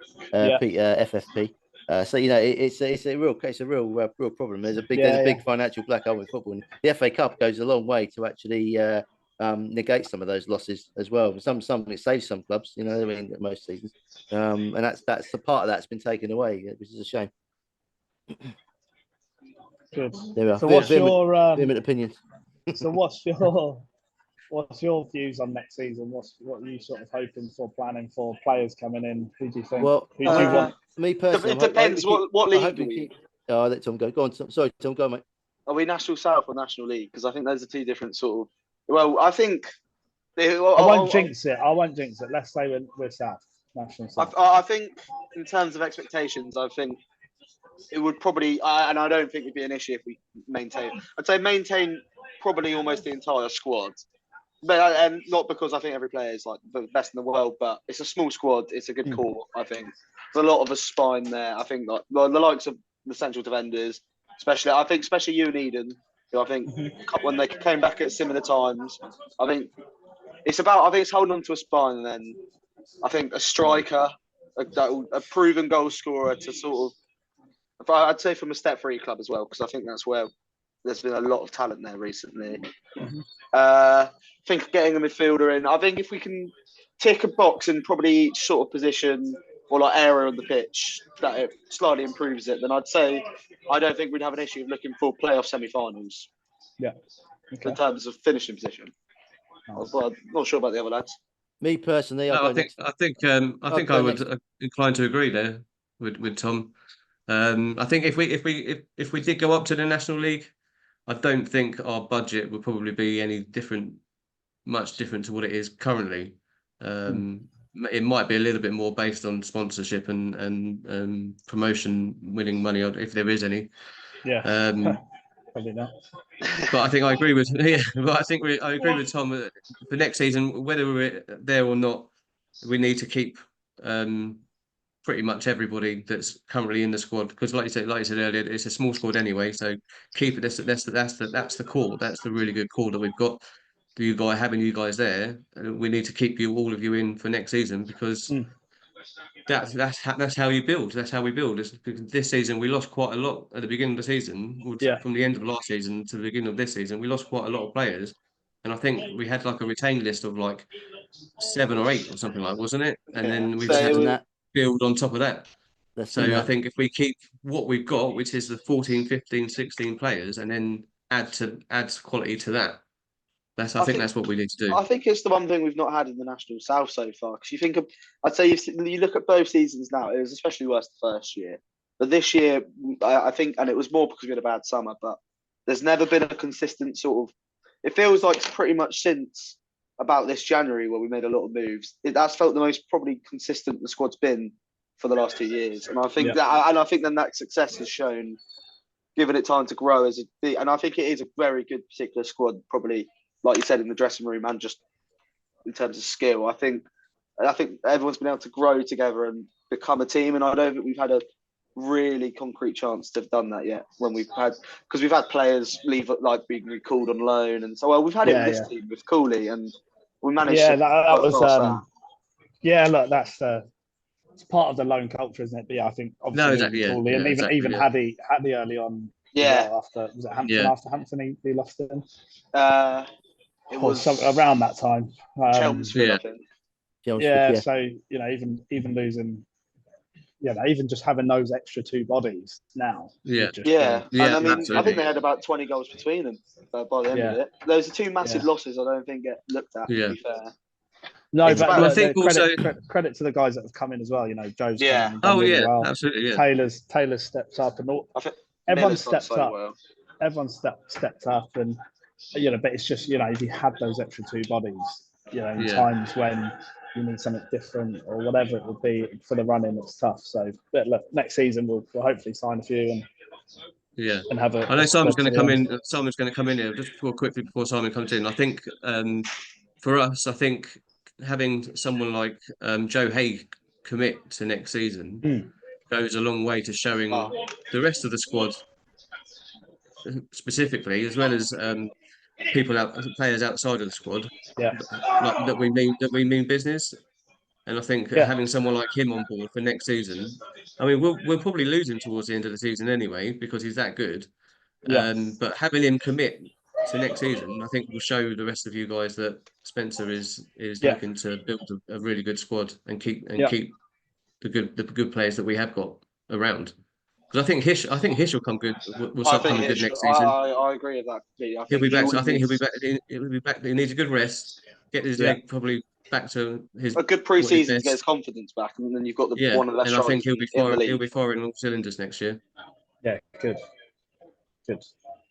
So it's a real problem. There's a big financial black hole in football, and the FA Cup goes a long way to actually negate some of those losses as well. Some it saves some clubs, you know, I mean, most seasons, and that's the part of that's been taken away, which is a shame. Good. There we are. So what's your vehement opinions? So what's your views on next season? What are you sort of hoping for, planning for, players coming in? Who do you think? Well, who do you want? Me personally, It depends what league are we? I'll let Tom go. Go on, Tom. Sorry, Tom, go, mate. Are we National South or National League? Because I think those are two different sort of. Well, I think. I won't jinx it. Let's say we're South, National South. I think in terms of expectations, I think it would probably, and I don't think it'd be an issue if we maintain. I'd say maintain probably almost the entire squad, but and not because I think every player is like the best in the world, but it's a small squad. It's a good core. I think there's a lot of a spine there. I think like the likes of the central defenders, especially you and Eden, who I think when they came back at similar times, I think it's holding on to a spine, and then I think a striker, a proven goal scorer to sort of, I'd say from a step three club as well, because I think that's where there's been a lot of talent there recently. I think getting a midfielder in, I think if we can tick a box in probably each sort of position or like area on the pitch, that it slightly improves it, then I'd say I don't think we'd have an issue of looking for playoff semi-finals. Yeah. Okay. In terms of finishing position. Well, I'm not sure about the other lads. Me personally, I think I would incline to agree there with Tom. I think if we did go up to the National League, I don't think our budget would probably be much different to what it is currently. It might be a little bit more based on sponsorship and promotion, winning money, if there is any. Yeah. Probably not. But I think I agree with I agree with Tom that for next season, whether we're there or not, we need to keep pretty much everybody that's currently in the squad, because like you said earlier, it's a small squad anyway. So keep it. That's the core. That's the really good core that we've got. Having you guys there, we need to keep all of you in for next season, because that's how you build. That's how we build. This season we lost quite a lot at the beginning of the season. From the end of last season to the beginning of this season, we lost quite a lot of players, and I think we had like a retained list of like 7 or 8 or something like, wasn't it? And then we just had to build on top of that. I think if we keep what we've got, which is the 14, 15, 16 players, and then add quality to that. I think that's what we need to do. I think it's the one thing we've not had in the National South so far. Because I'd say you look at both seasons now, it was especially worse the first year. But this year, I think, and it was more because we had a bad summer, but there's never been a consistent sort of, it feels like pretty much since about this January where we made a lot of moves, that's felt the most probably consistent the squad's been for the last 2 years. And I think then that success has shown, given it time to grow and I think it is a very good particular squad, probably, like you said, in the dressing room and just in terms of skill. I think everyone's been able to grow together and become a team, and I don't think we've had a really concrete chance to have done that yet. Because we've had players leave, like being recalled on loan, and so we've had it with this team with Cooley, and we managed. Yeah, that was. Look, that's it's part of the loan culture, isn't it? But yeah, I think obviously Cooley and even Haddy early on. Yeah. After was it Hampton? Yeah. After Hampton, he lost him. It was around that time. Chelmsford, I think. Yeah, so even losing, even just having those extra 2 bodies now. And I mean, absolutely. I think they had about 20 goals between them by the end of it. Those are 2 massive losses. I don't think get looked at. To be fair. No, but I think also credit to the guys that have come in as well. Joe's come in and well. Absolutely. Yeah. Taylor's stepped up, and everyone stepped up. Well. Everyone stepped up, and but it's just if you had those extra 2 bodies, in times when you need something different or whatever it would be for the running, it's tough. So, but look, next season we'll hopefully sign a few and have a. I know Simon's going to come in. Simon's going to come in here just quickly before Simon comes in. I think for us, I think having someone like Joe Hay commit to next season goes a long way to showing the rest of the squad, specifically, as well as players outside of the squad, that we mean business. And I think having someone like him on board for next season, I mean, we'll probably lose him towards the end of the season anyway because he's that good. But having him commit to next season, I think will show the rest of you guys that Spencer is Yeah. looking to build a really good squad and keep Yeah. the good players that we have got around. Because I think Hish will come good. Will I start think coming good it's, next season. I agree with that completely. I He'll think be back. he So I think he'll be needs back. He'll be back. He needs a good rest. Get his Yeah. leg probably back to his a good what is pre-season to get best. his confidence back, and then you've got Yeah, one of the best and I think strikers in the he'll league. be firing all cylinders next year. Yeah, good. Go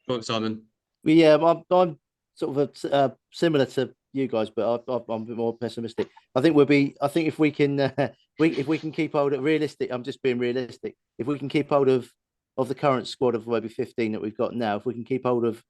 on, Simon. Well, yeah, I'm sort of similar to you guys, but I'm a bit more pessimistic. I think if we can, if we can keep hold of realistic. I'm just being realistic. If we can keep hold of the current squad of maybe 15 that we've got now, if we can keep hold of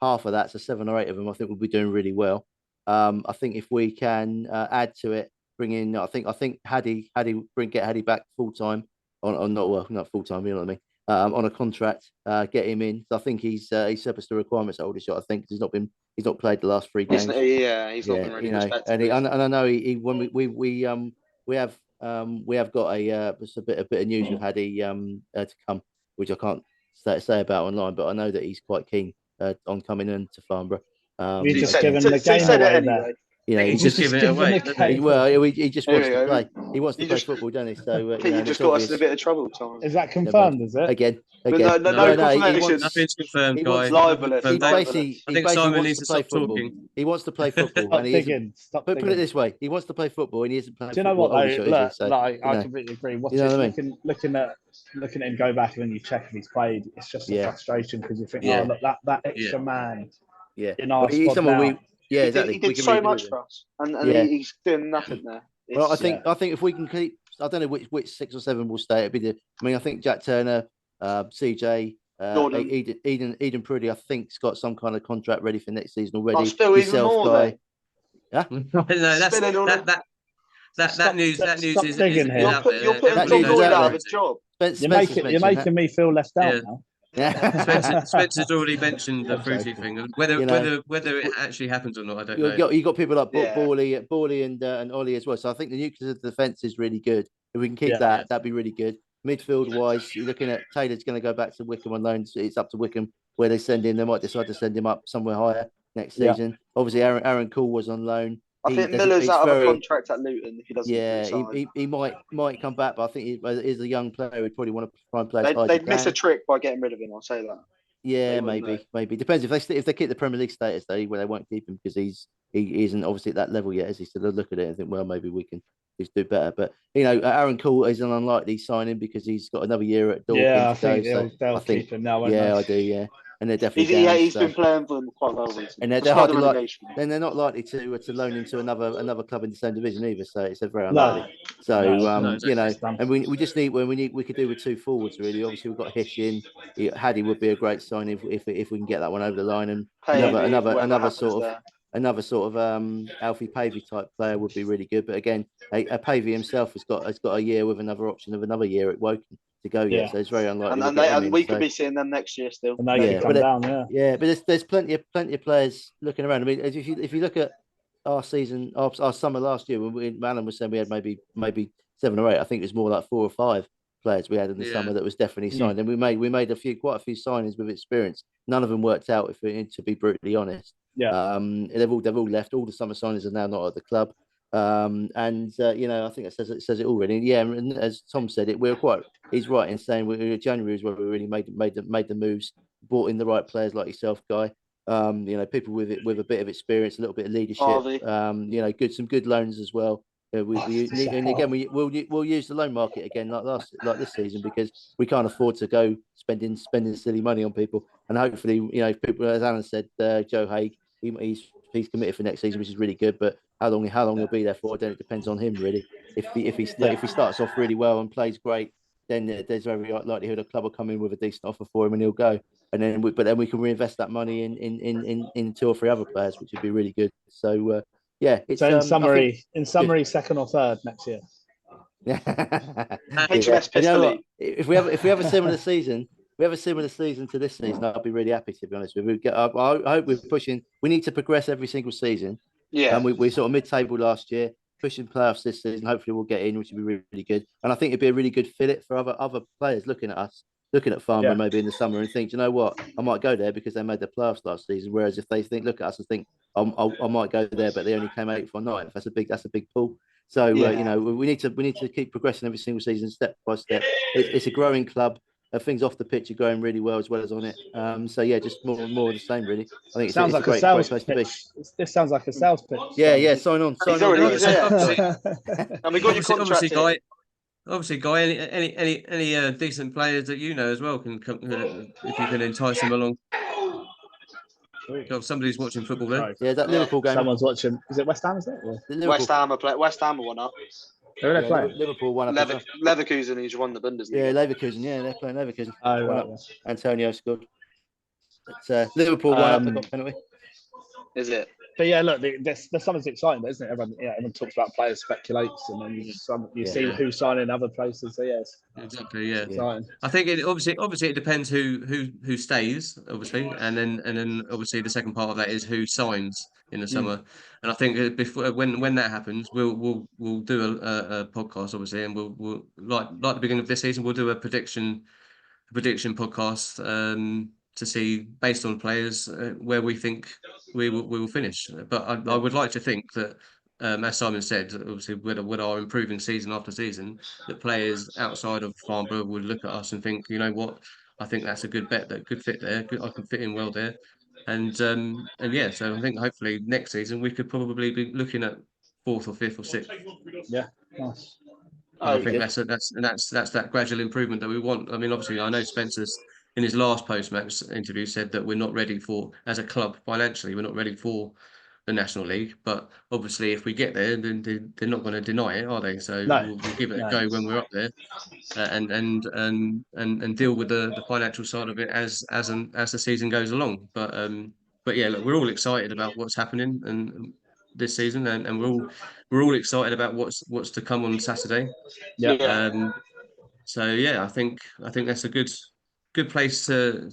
half of that, so 7 or 8 of them, I think we'll be doing really well. I think if we can add to it, bring in, I think get Haddy back full time on not full time, you know what I mean. On a contract, get him in. So I think he's surpassed the requirements at Aldershot. I think he's not played the last 3 games. He's not been really respected. And I know he when we have got just a bit of news with Haddy to come, which I can't say about online, but I know that he's quite keen on coming into Farnborough. You just said, giving the so he game said it away anyway. there. You know, He's just giving it away. He just wants to play. He wants to You play just- football, don't he? So I think you just got us in a bit of trouble, Tom. Is that confirmed? Is it? Again. No confirmation. Nothing's confirmed, he Guy. wants- Libelous. He Libelous. basically, I think basically Simon wants needs to to play stop football. talking. He wants to play football, Stop and he isn't. digging. Stop Put it digging. this way: he wants to play football, and he isn't playing. Do you know football what at though? Aldershot, is he? So, I completely agree. You know what I mean? Looking at him go back and then you check if he's played. It's just a frustration because you think, Yeah. oh look, that extra man yeah, in our he's squad someone now. exactly. He did so much for us, and he's doing nothing there. Well, I think if we can keep, I don't know which 6 or 7 will stay. I think Jack Turner, CJ, Eden Prudy, I think, has got some kind of contract ready for next season already. Still even more, Guy. No, that news is out there. You're putting Tom Boyd out of his job. You're making me feel left out now. Spencer's already mentioned the Fruity thing. Whether it actually happens or not, I don't know. You got people like Borley and Ollie as well. So I think the nucleus of the defence is really good. If we can keep that'd be really good. Midfield wise, you're looking at Taylor's going to go back to Wickham on loan. So it's up to Wickham where they send him. They might decide to send him up somewhere higher next season. Obviously, Aaron Cool was on loan. I think Miller's out of a contract at Luton if he doesn't. He might come back, but I think he's a young player. He'd probably want to try and play. They'd miss a trick by getting rid of him. I'll say that. Yeah, maybe depends if they keep the Premier League status. They won't keep him because he isn't obviously at that level yet. As he said, they'll look at it and think, well, maybe we can just do better. But Aaron Cool is an unlikely signing because he's got another year at Dorking. Yeah, I think they'll keep him now. I do. Yeah. And they're definitely he's been playing for them quite well recently. And they're hardly they're not likely to loan him to another club in the same division either. So it's a very unlikely. And we just need we could do with 2 forwards really. Obviously we've got Hish in. Haddy would be a great sign if we can get that one over the line, and another sort of Alfie Pavey type player would be really good. But again, a Pavey himself has got a year with another option of another year at Woking to go yet, so it's very unlikely. And we could be seeing them next year still. And they come down, but there's plenty of players looking around. I mean, if you look at our season, our summer last year, when Alan was saying we had maybe 7 or 8, I think it was more like 4 or 5 players we had in the summer that was definitely signed, and we made quite a few signings with experience. None of them worked out, to be brutally honest. They've all left. All the summer signings are now not at the club. I think it says it already. Yeah, and as Tom said, he's right in saying January is where we really made the moves, brought in the right players like yourself, Guy. People with a bit of experience, a little bit of leadership. Some good loans as well. We'll use the loan market again like this season, because we can't afford to go spending silly money on people. And hopefully, people, as Alan said, Joe Haig, he's committed for next season, which is really good. But how long he'll be there for, then it depends on him really. If he starts off really well and plays great, then there's every likelihood a club will come in with a decent offer for him and he'll go. And then we can reinvest that money in 2 or 3 other players, which would be really good. So it's so in summary, second or third next year. HMS Pistol. If we have a similar season. We have a similar season to this season, I'll be really happy, to be honest with you. I hope we're pushing. We need to progress every single season. Yeah. And we sort of mid-table last year, pushing playoffs this season. Hopefully we'll get in, which would be really, really good. And I think it'd be a really good fit for other players looking at us looking at Farnborough maybe in the summer and think, you know what, I might go there because they made the playoffs last season. Whereas if they look at us and think, I might go there, but they only came 8th or 9th. That's a big pull. So you know, we need to keep progressing every single season, step by step. It's a growing club. Things off the pitch are going really well as of on it. So yeah, just more and more of the same, really. I think sounds it's like a sales great place pitch. To be. This sounds like a sales pitch. Yeah, sign on. He's already there. And we got your Obviously, contract. Guy, any decent players that you know as well can come if you can entice them along. Oh, somebody's watching football there. Yeah, that Liverpool game. Someone's watching. Is it West Ham? Is it? West Ham are one up. Who are they playing? Liverpool won up. Leverkusen, who's won the Bundesliga. Yeah, Leverkusen. Yeah, they're playing Leverkusen. Oh, right. Antonio scored. But, Liverpool won up. They got penalty. Is it? But yeah, look, there's something exciting, isn't it? Everyone talks about players, speculates, and then you see who's signing other places. So yes, exactly. Yeah, exciting. I think it obviously it depends who stays, obviously, and then obviously the second part of that is who signs in the summer. And I think before when that happens, we'll do a podcast, obviously, and we'll like the beginning of this season, we'll do a prediction podcast to see based on players where we think we will finish. But I would like to think that, as Simon said, obviously with our improving season after season, that players outside of Farnborough would look at us and think, you know what, I think that's a good bet, that good fit there. I can fit in well there, and yeah. So I think hopefully next season we could probably be looking at 4th or 5th or 6th. Yeah, nice. I think that's that gradual improvement that we want. I mean, obviously, I know Spencer's in his last post-match interview said that we're not ready for, as a club financially, we're not ready for the National League. But obviously, if we get there, then they're not going to deny it, are they? So we'll give it a go when we're up there, and deal with the financial side of it as the season goes along. But yeah, look, we're all excited about what's happening and this season, and we're all excited about what's to come on Saturday. Yeah. So yeah, I think that's a good place to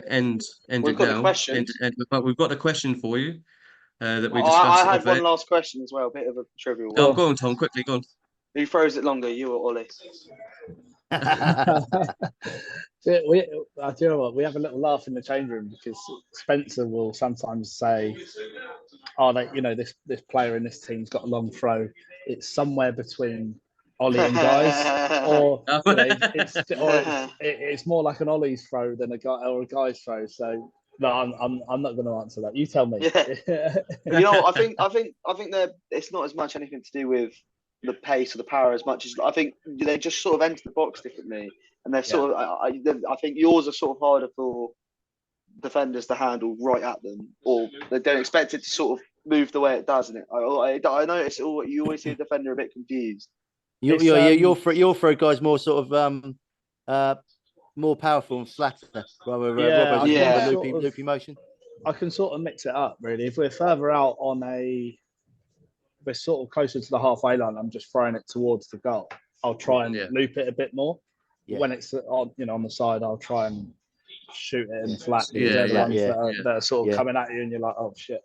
end We've it got now. a question. But we've got a question for you that we discussed. I had one last question as well, a bit of a trivial one. Oh, go on, Tom, quickly, go on. Who throws it longer, you or Ollie? Do you know what? We have a little laugh in the change room because Spencer will sometimes say, "Oh, this player in this team's got a long throw. It's somewhere between Ollie and Guy's, or it's more like an Ollie's throw than a guy's throw." So no, I'm not going to answer that. You tell me. Yeah. I think it's not as much anything to do with the pace or the power as much as I think they just sort of enter the box differently, and they're sort of. I think yours are sort of harder for defenders to handle right at them, or they don't expect it to sort of move the way it does. And I notice you always see a defender a bit confused. Your throw guys more sort of more powerful and flatter, rather loopy motion. I can sort of mix it up really. If we're further out we're sort of closer to the halfway line, I'm just throwing it towards the goal. I'll try and loop it a bit more. Yeah. When it's on the side, I'll try and shoot it in flat. That are sort of coming at you, and you're like, oh shit.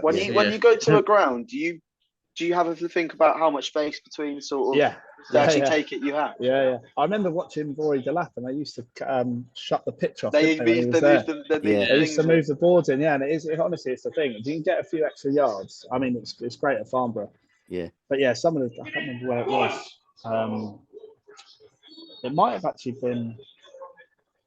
When you go to a ground, do you have to think about how much space between sort of take it you have? Yeah. I remember watching Rory Delap, and they used to shut the pitch off. They used to move the boards in, and honestly, it's the thing. If you can get a few extra yards, I mean, it's great at Farnborough. Yeah. But yeah, I can't remember where it was. It might have actually been.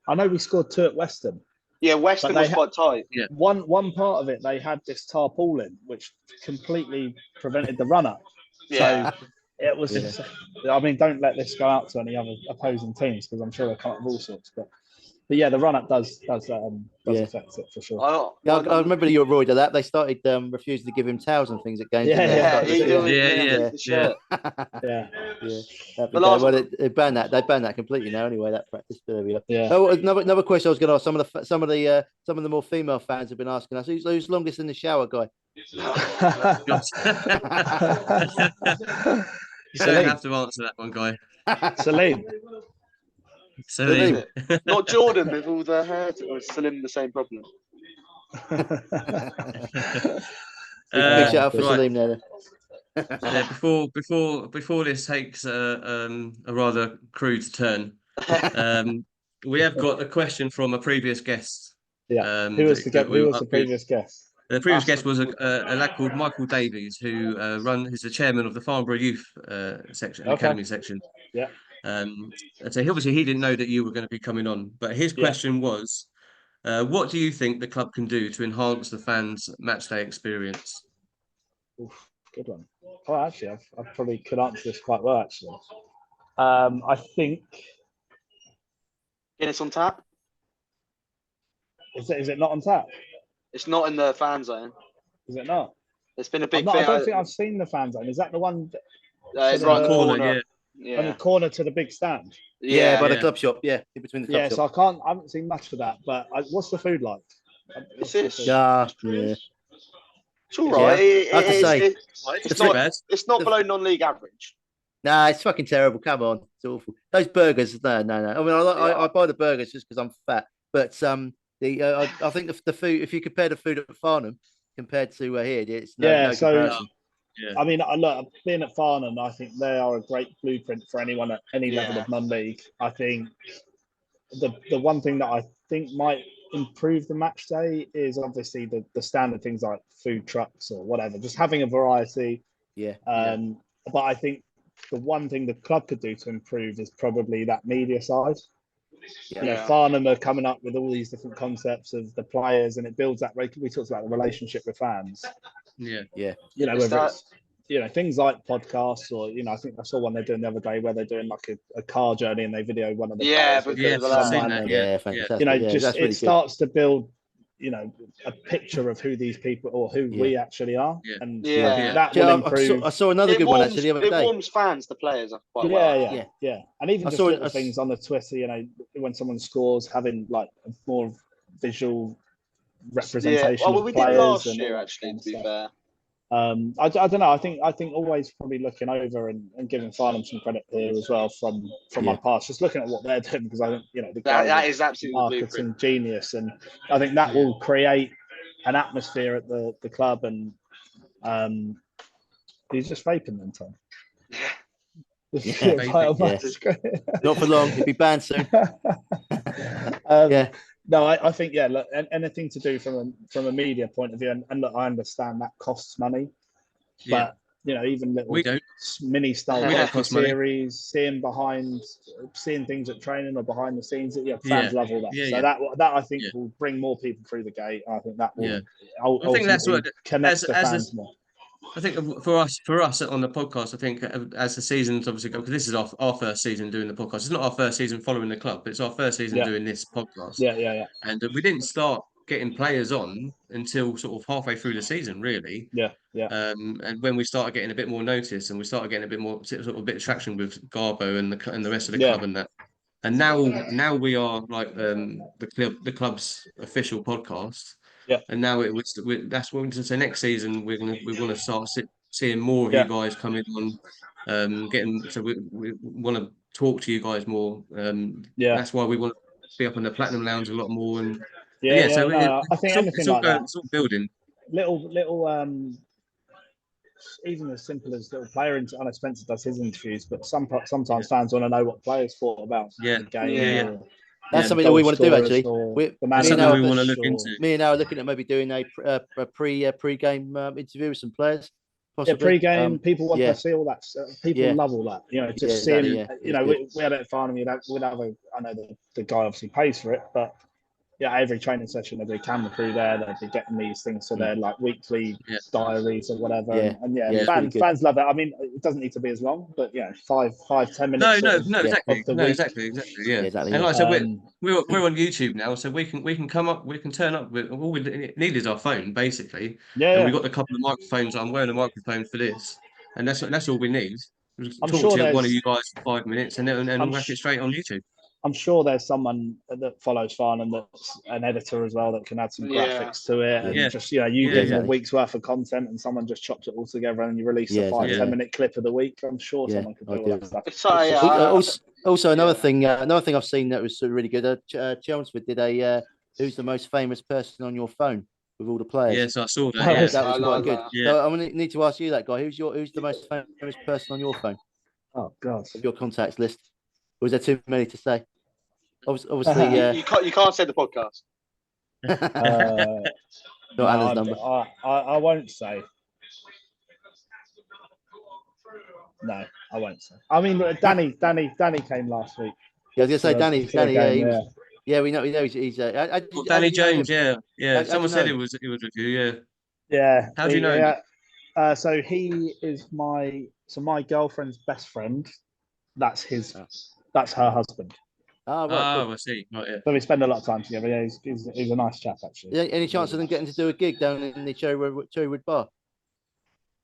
I know we scored 2 at Weston. Yeah, Weston was quite tight. Yeah. One part of it, they had this tarpaulin, which completely prevented the run-up. Yeah. So it was. I mean, don't let this go out to any other opposing teams because I'm sure they'll come up with all sorts. But yeah, the run-up does affect it for sure. I remember you were Roy to that. They started refusing to give him towels and things at games. Yeah. Well, they banned that. They banned that completely now. Anyway, that practice. Yeah. Oh, another question I was going to ask. Some of the more female fans have been asking us who's longest in the shower, Guy. You don't have to answer that one, Guy. Celine. Not Jordan with all the hair, or is Salim the same problem? Big shout out for Salim there. Before this takes a rather crude turn, We have got a question from a previous guest. Yeah. Who was the previous guest? The previous guest was a lad called Michael Davies, who who's the chairman of the Farnborough Youth section, Academy section. Yeah. And so obviously he didn't know that you were going to be coming on, but his question was, what do you think the club can do to enhance the fans' matchday experience? Oof, good one. Oh, actually, I probably could answer this quite well. Actually, I think. Guinness on tap. Is it not on tap? It's not in the fan zone. Is it not? It's been a big I thing. don't think I've seen the fan zone. Is that the one? It's right in the corner. On the corner to the big stand. Yeah, by the club shop. Yeah, in between the club shop. So I haven't seen much of that. But what's the food like? It's this. Yeah. It's all right. It's not below non-league average. Nah, it's fucking terrible. Come on, it's awful. Those burgers, no. I mean, I buy the burgers just because I'm fat. But I think the food, if you compare the food at Farnham compared to here, it's no comparison. I mean, look, being at Farnham, I think they are a great blueprint for anyone at any level of non-league. I think the one thing that I think might improve the match day is obviously the standard things like food trucks or whatever, just having a variety. But I think the one thing the club could do to improve is probably that media side. Farnham are coming up with all these different concepts of the players, and it builds that. We talked about the relationship with fans. Whether it's things like podcasts or I think I saw one they're doing the other day where they're doing like a car journey and they video one of the fantastic. It starts to build a picture of who these people or who we actually are, and that will improve. I saw another good one actually the other day. It warms fans, the players are quite and even just little things on the Twitter, when someone scores, having like a more visual representation. Well, we did last year actually, to be fair. I don't know. I think always probably looking over and giving Farnham some credit here as well from my past. Just looking at what they're doing, because I think the that is absolutely marketing genius, and I think that will create an atmosphere at the club. And he's just vaping then, Tom. Not for long. He'll be banned soon. No, I think look, anything to do from a media point of view, and look, I understand that costs money, but even little mini style series, seeing things at training or behind the scenes, fans love all that. That I think will bring more people through the gate. I think that will. I think that's what connects the fans more. I think for us on the podcast, I think as the seasons obviously go, because this is our first season doing the podcast. It's not our first season following the club, but it's our first season doing this podcast. And we didn't start getting players on until sort of halfway through the season, really. And when we started getting a bit more notice, and we started getting a bit more sort of a bit of traction with Garbo and the rest of the club and that. And now we are like the club's official podcast. And now that's what we to say. Next season we want to start seeing more of you guys coming on, we want to talk to you guys more. That's why we want to be up in the Platinum Lounge a lot more. And I think it's all building. Little even as simple as little player. I know Spencer does his interviews, but sometimes fans want to know what players thought about the game. That's something that we want to do actually. We want to look into. Me and I are looking at maybe doing a pre-game interview with some players. Possibly. Pre-game, people want to see all that. People love all that. Just seeing. We had it at Farnham. We'd have I know the guy obviously pays for it, but every training session there'll be a camera crew there. They'll be getting these things for their like weekly diaries or whatever. Fans love it. I mean, it doesn't need to be as long, but 5-10 minutes. No, exactly. Yeah, exactly. And like I said, we're on YouTube now, so we can come up, we can turn up. All we need is our phone, basically. And we've got a couple of microphones. I'm wearing a microphone for this, and that's all we need. I'm talk sure to one of you guys for 5 minutes, and we'll whack it straight on YouTube. I'm sure there's someone that follows Farnham that's an editor as well that can add some graphics to it, and just you give them a week's worth of content, and someone just chops it all together, and you release a 5-10 minute clip of the week. I'm sure someone could do all that stuff. Also, another thing I've seen that was really good. Chelmsford did a who's the most famous person on your phone with all the players. Yes, I saw that. That was quite good. So I'm gonna need to ask you that, guy. Who's the most famous person on your phone? Oh God, your contacts list. was there too many to say? Obviously, You can't say the podcast. not Anna's number. I won't say. No, I won't say. I mean, Danny came last week. Yeah, I was gonna say Danny. Yeah, we know he's. Danny James. Yeah. Someone said it was with you. Yeah. Yeah. How do you know? Yeah. So he is my girlfriend's best friend. That's her husband. Oh, right. Cool. I see. Right, yeah. So we spend a lot of time together. Yeah, he's a nice chap actually. Yeah, any chance of them getting to do a gig down in the Cherrywood Bar?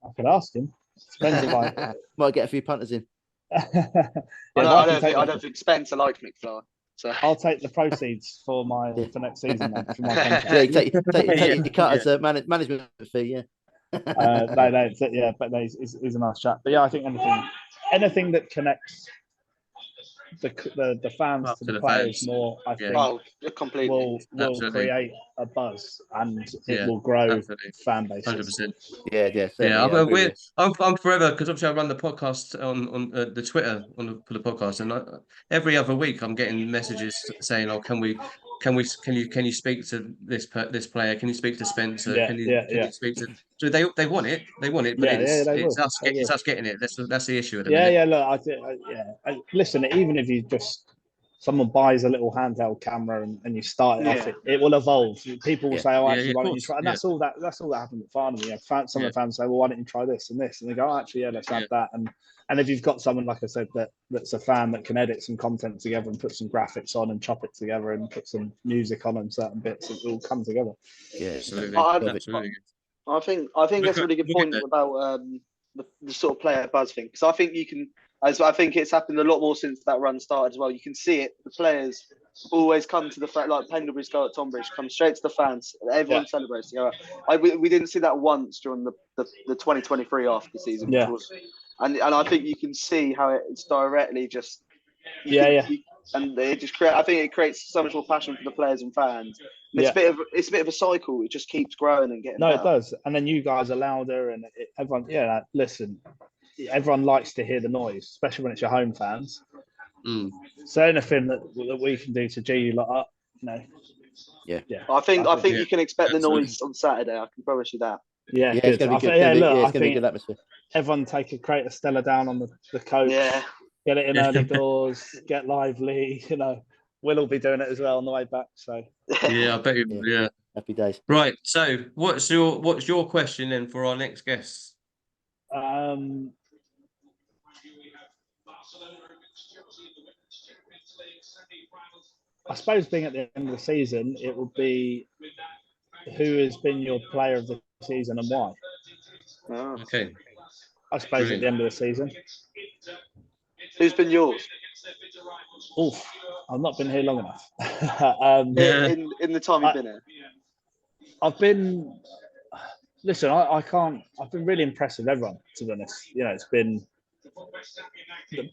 I could ask him. Depends if I might get a few punters in. I don't think Spencer likes McFly. So I'll take the proceeds for next season. Then, for my contract. Yeah, take your cut as a management fee. Yeah. But he's a nice chap. But yeah, I think anything that connects the fans to the players fans. more, I think, completely will create a buzz and it will grow fan base. 100%. Yeah. I'm forever, because obviously I run the podcast on the Twitter for the podcast, and every other week I'm getting messages saying, "Oh, can you speak to this player? Can you speak to Spencer? Can you speak to?" So they want it, but it's us getting it. That's the issue at the minute. Yeah. Look, listen, even if you just someone buys a little handheld camera and you start it off, it will evolve. People will say, "Oh, actually, why don't you try?" And that's all that happened at Farnham. Some of the fans say, "Well, why don't you try this and this?" And they go, "Oh, actually, let's add that." And if you've got someone, like I said, that's a fan that can edit some content together and put some graphics on and chop it together and put some music on certain bits, it will come together. Yeah, absolutely. I think that's a really good point about the sort of player buzz thing, because I think you can. I think it's happened a lot more since that run started as well. You can see it. The players always come to the fact, like Pendlebury's goal at Tonbridge, come straight to the fans. Everyone celebrates together. We didn't see that once during the 2023 after season. Yeah. And I think you can see how it's directly just. And it just I think it creates so much more passion for the players and fans. And it's a bit of a cycle. It just keeps growing and getting. No, it does. And then you guys are louder, and everyone. Yeah, listen. Everyone likes to hear the noise, especially when it's your home fans. So anything that we can do to G you lot up, Yeah. I think you can expect the noise on Saturday. I can promise you that. Yeah, it's going to be good. It's going to be a good atmosphere. Everyone create a Stella down on the coach. Yeah. Get it in early doors. Get lively. We'll all be doing it as well on the way back. So. Yeah, I bet you. Yeah. Happy days. Right. So, what's your question then for our next guests? I suppose being at the end of the season, it would be who has been your player of the season and why. Oh. Okay. I suppose at the end of the season. Who's been yours? Oof, I've not been here long enough. In the time you've been here. I've been. Listen, I can't. I've been really impressed with everyone, to be honest. It's been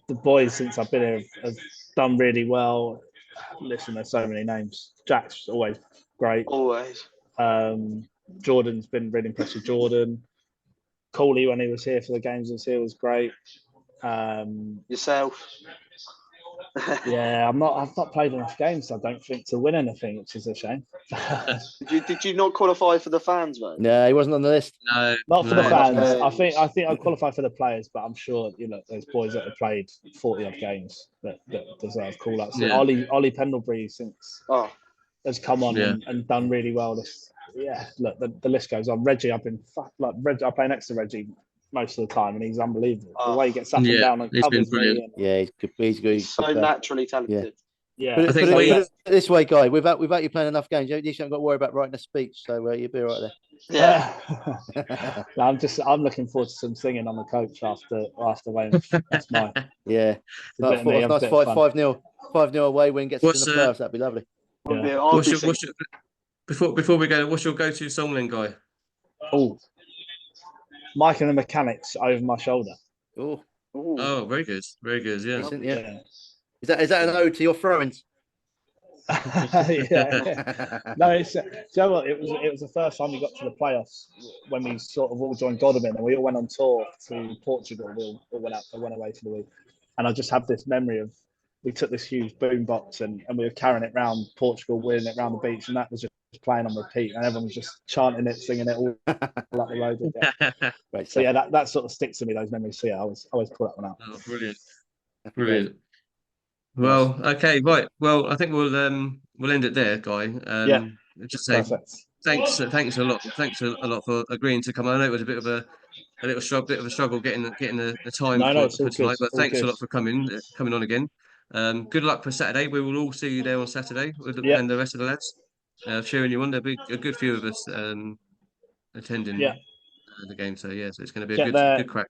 the boys since I've been here have done really well. Listen, there's so many names. Jack's always great. Always. Jordan's been really impressed with Jordan. Cooley, when he was here for the games, was great. Yourself. Yeah, I've not played enough games, I don't think, to win anything, which is a shame. Did you not qualify for the fans, though? No, he wasn't on the list. No, not for the fans. I think I qualified for the players, but I'm sure there's boys that have played 40 odd games that deserve call ups. Yeah. Ollie Pendlebury has come on and done really well. Look, the list goes on. Reggie, I play next to Reggie most of the time, and he's unbelievable. The way he gets up and down and covers me. He's good. He's so naturally talented. Yeah. Put it this way, Guy. Without you playing enough games, you haven't got to worry about writing a speech. So you'll be right there. Yeah. I'm looking forward to some singing on the coach after Weymouth. That's my nice 5-0 away win gets us in the playoffs. That'd be lovely. Yeah. Before we go, what's your go-to song then, Guy? Oh, Mike and the Mechanics, Over My Shoulder. Oh, very good, yeah. Yeah. Is that an ode to your throw-ins? Yeah. No, it's you know what? It was the first time we got to the playoffs when we sort of all joined Godalming, and we all went on tour to Portugal. We all went away for the week, and I just have this memory of we took this huge boom box and we were carrying it around Portugal, wheeling it around the beach, and that was just playing on repeat, and everyone was just chanting it, singing it all up the road again. Great So stuff. yeah, that sort of sticks to me, those memories. So yeah, I always pull that one out. Oh, brilliant. Happy days. Brilliant. Well, okay, right. Well, I think we'll end it there, Guy. Yeah. Just say Perfect. thanks a lot. Thanks a lot for agreeing to come. I know it was a bit of a bit of a struggle getting the time No, for it's all tonight, good. but All thanks a good. lot for coming on again. Good luck for Saturday. We will all see you there on Saturday Yeah. and the rest of the lads cheering you on. There'll be a good few of us attending Yeah. the game. So yeah, so it's going to be Get a there. good crack.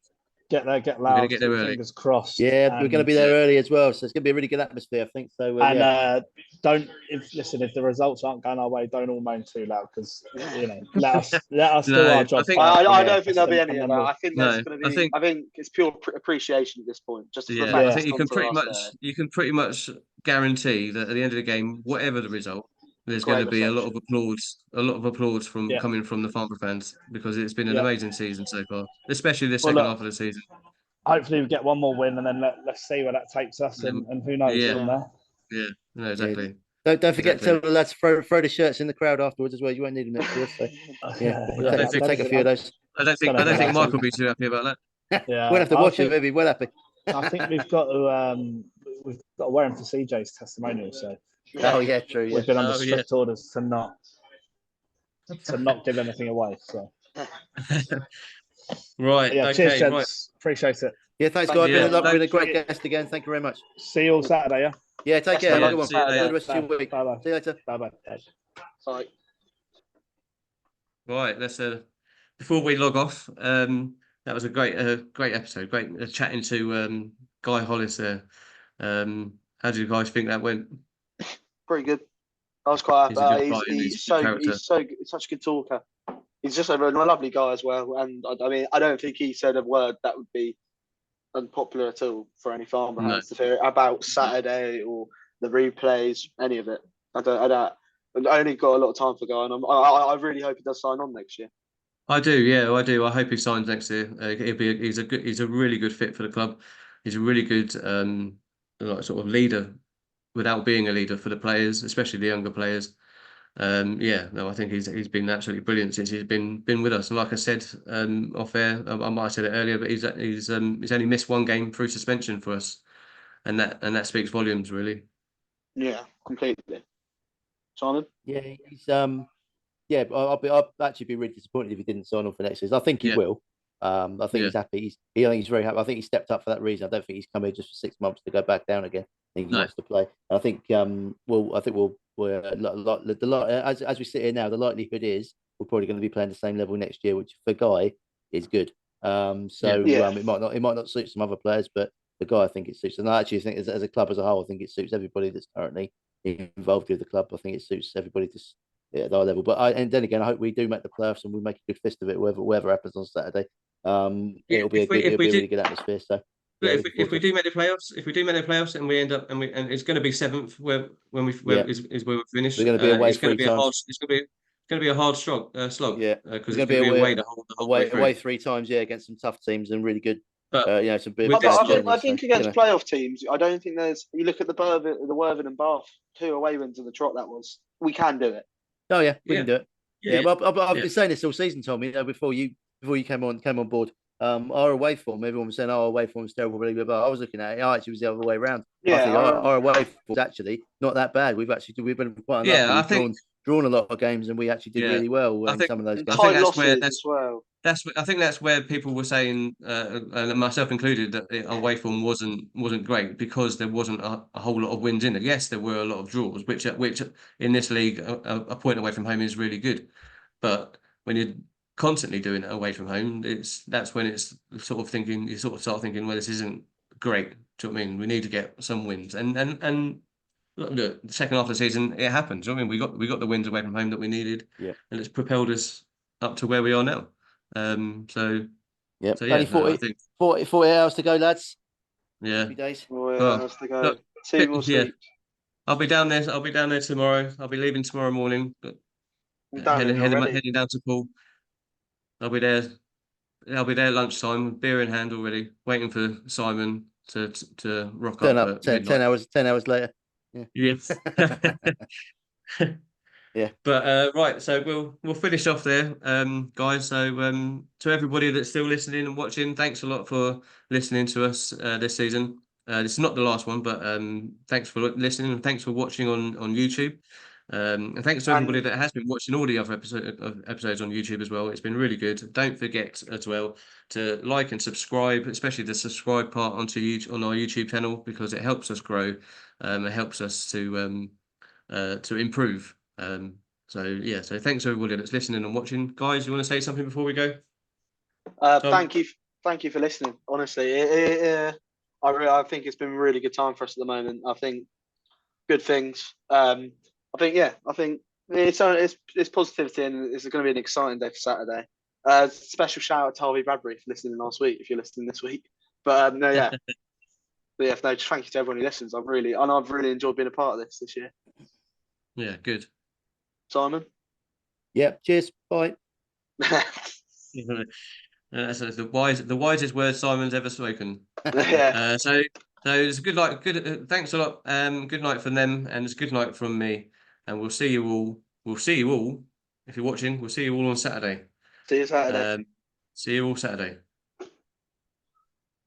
Get We're going to loud. get there early. Fingers crossed. Yeah, we're going to be there Yeah. early as well, so it's going to be a really good atmosphere, I think. So And yeah. if the results aren't going our way, don't all moan too loud, because let us do No, our job. I Yeah. don't think there'll be any And of then that. I think there's No, going to I be. think I think it's pure appreciation at this point. Just for the yeah, fact I it's think you gone can to the pretty last much day. guarantee that at the end of the game, whatever the result, there's going Great to be a lot of reception. applause from Yeah. coming from the Farnborough fans, because it's been an Yeah. amazing season so far, especially the Well, second look, half of the season. hopefully we get one more win, and then let's see where that takes us, And and who knows yeah, from there. yeah, no, Yeah. exactly. Don't forget Exactly. to tell the lads throw the shirts in the crowd afterwards as well. You won't need them next year, so yeah, we'll take a few of those. I don't think Mike will be too happy about that. Yeah, We'll have to I watch think- it. We'll be well happy. I think we've got to wear them for CJ's testimonial. So Oh yeah, true. Yeah. we've been under Oh, yeah. strict orders to not give anything away. So Right. yeah, Okay. cheers, Right. gents. Appreciate it. Yeah, thanks, Thank guys. you. Been a Yeah, great guest again. Thank you very much. See you all Saturday. Yeah. Yeah, take Best care. of Have a luck. good one. See you later. Enjoy the rest of your week. Bye bye. See you later. Bye bye. Bye. Right. Let's before we log off, that was a great episode. Great chatting to Guy Hollis there. How do you guys think that went? Pretty good. I was quite He's a happy. good guy and he's a good character. He's such a good talker. He's just a lovely guy as well. And I mean, I don't think he said a word that would be unpopular at all for any Farnborough No. fans to hear about Saturday or the replays, any of it. I only got a lot of time for Guy, and I really hope he does sign on next year. I do, yeah, I do. I hope he signs next year. He's a really good fit for the club. He's a really good like sort of leader without being a leader for the players, especially the younger players. Yeah, no, I think he's been absolutely brilliant since he's been with us. And like I said off air, I might have said it earlier, but he's only missed one game through suspension for us, and that speaks volumes, really. Yeah, completely. Simon? Yeah, he's yeah, I'll actually be really disappointed if he didn't sign on for next season. I think he Yeah. will. I think he's happy. I think he's very happy. I think he stepped up for that reason. I don't think he's come here just for 6 months to go back down again. I think he No. wants to play. And I think as we sit here now, the likelihood is we're probably going to be playing the same level next year, which for Guy is good. It might not suit some other players, but the Guy, I think it suits. And I actually think as a club as a whole, I think it suits everybody that's currently involved with the club. I think it suits everybody at our level. And then again, I hope we do make the playoffs and we make a good fist of it, whatever happens on Saturday. It'll be a really good atmosphere. So yeah, if we do make the playoffs, and we end up and it's going to be seventh where we finish. We're going to be away it's going to be a hard slog. Yeah, because it's going to be away the whole way through. Away 3 times, against some tough teams and really good. But some big. I think against playoff teams, I don't think there's. You look at the Worthing and Bath 2 away wins in the trot. We can do it. Oh yeah, we can do it. Yeah, but I've been saying this all season, Tommy. Before you came on board. Our away form, everyone was saying, "Oh, our away form is terrible." But I was looking at it. Actually, it was the other way around. Yeah, I think our away form is actually not that bad. We've been quite unlucky. I We've think drawn a lot of games, and we actually did really well in some of those games. Tight losses as well. I think that's where people were saying, and myself included, that the away form wasn't great because there wasn't a whole lot of wins in it. Yes, there were a lot of draws, which in this league, a point away from home is really good. But when you're constantly doing it away from home, that's when it's sort of thinking, you sort of start thinking, well, this isn't great. Do you know what I mean? We need to get some wins, and look, the second half of the season, it happened. Do you know what I mean? We got the wins away from home that we needed, and it's propelled us up to where we are now. Only 40 hours to go, lads. Yeah. 3 days. 4 hours to go. Team will sleep. I'll be down there tomorrow. I'll be leaving tomorrow morning. But heading down to Poole. I'll be there lunchtime, beer in hand already, waiting for Simon to rock Turn up up at 10 midnight. 10 hours later. Yes. Yeah. But right, so we'll finish off there, guys. So to everybody that's still listening and watching, thanks a lot for listening to us this season. This is not the last one, but thanks for listening and thanks for watching on YouTube. And thanks to everybody that has been watching all the other episodes on YouTube as well. It's been really good. Don't forget as well to like and subscribe, especially the subscribe part on our YouTube channel, because it helps us grow. It helps us to improve. So yeah, so thanks everybody that's listening and watching. Guys, you want to say something before we go? Thank you for listening. Honestly, I think it's been a really good time for us at the moment. I think good things. I think it's positivity, and it's going to be an exciting day for Saturday. Special shout out to Harvey Bradbury for listening last week, if you're listening this week. But no, yeah. But yeah, no, just thank you to everyone who listens. I've really enjoyed being a part of this year. Yeah, good. Simon? Yeah, cheers. Bye. That's the wisest word Simon's ever spoken. Yeah. So it's a good night. Thanks a lot. Good night from them, and it's a good night from me. And we'll see you all. We'll see you all if you're watching. We'll see you all on Saturday. See you Saturday. See you all Saturday.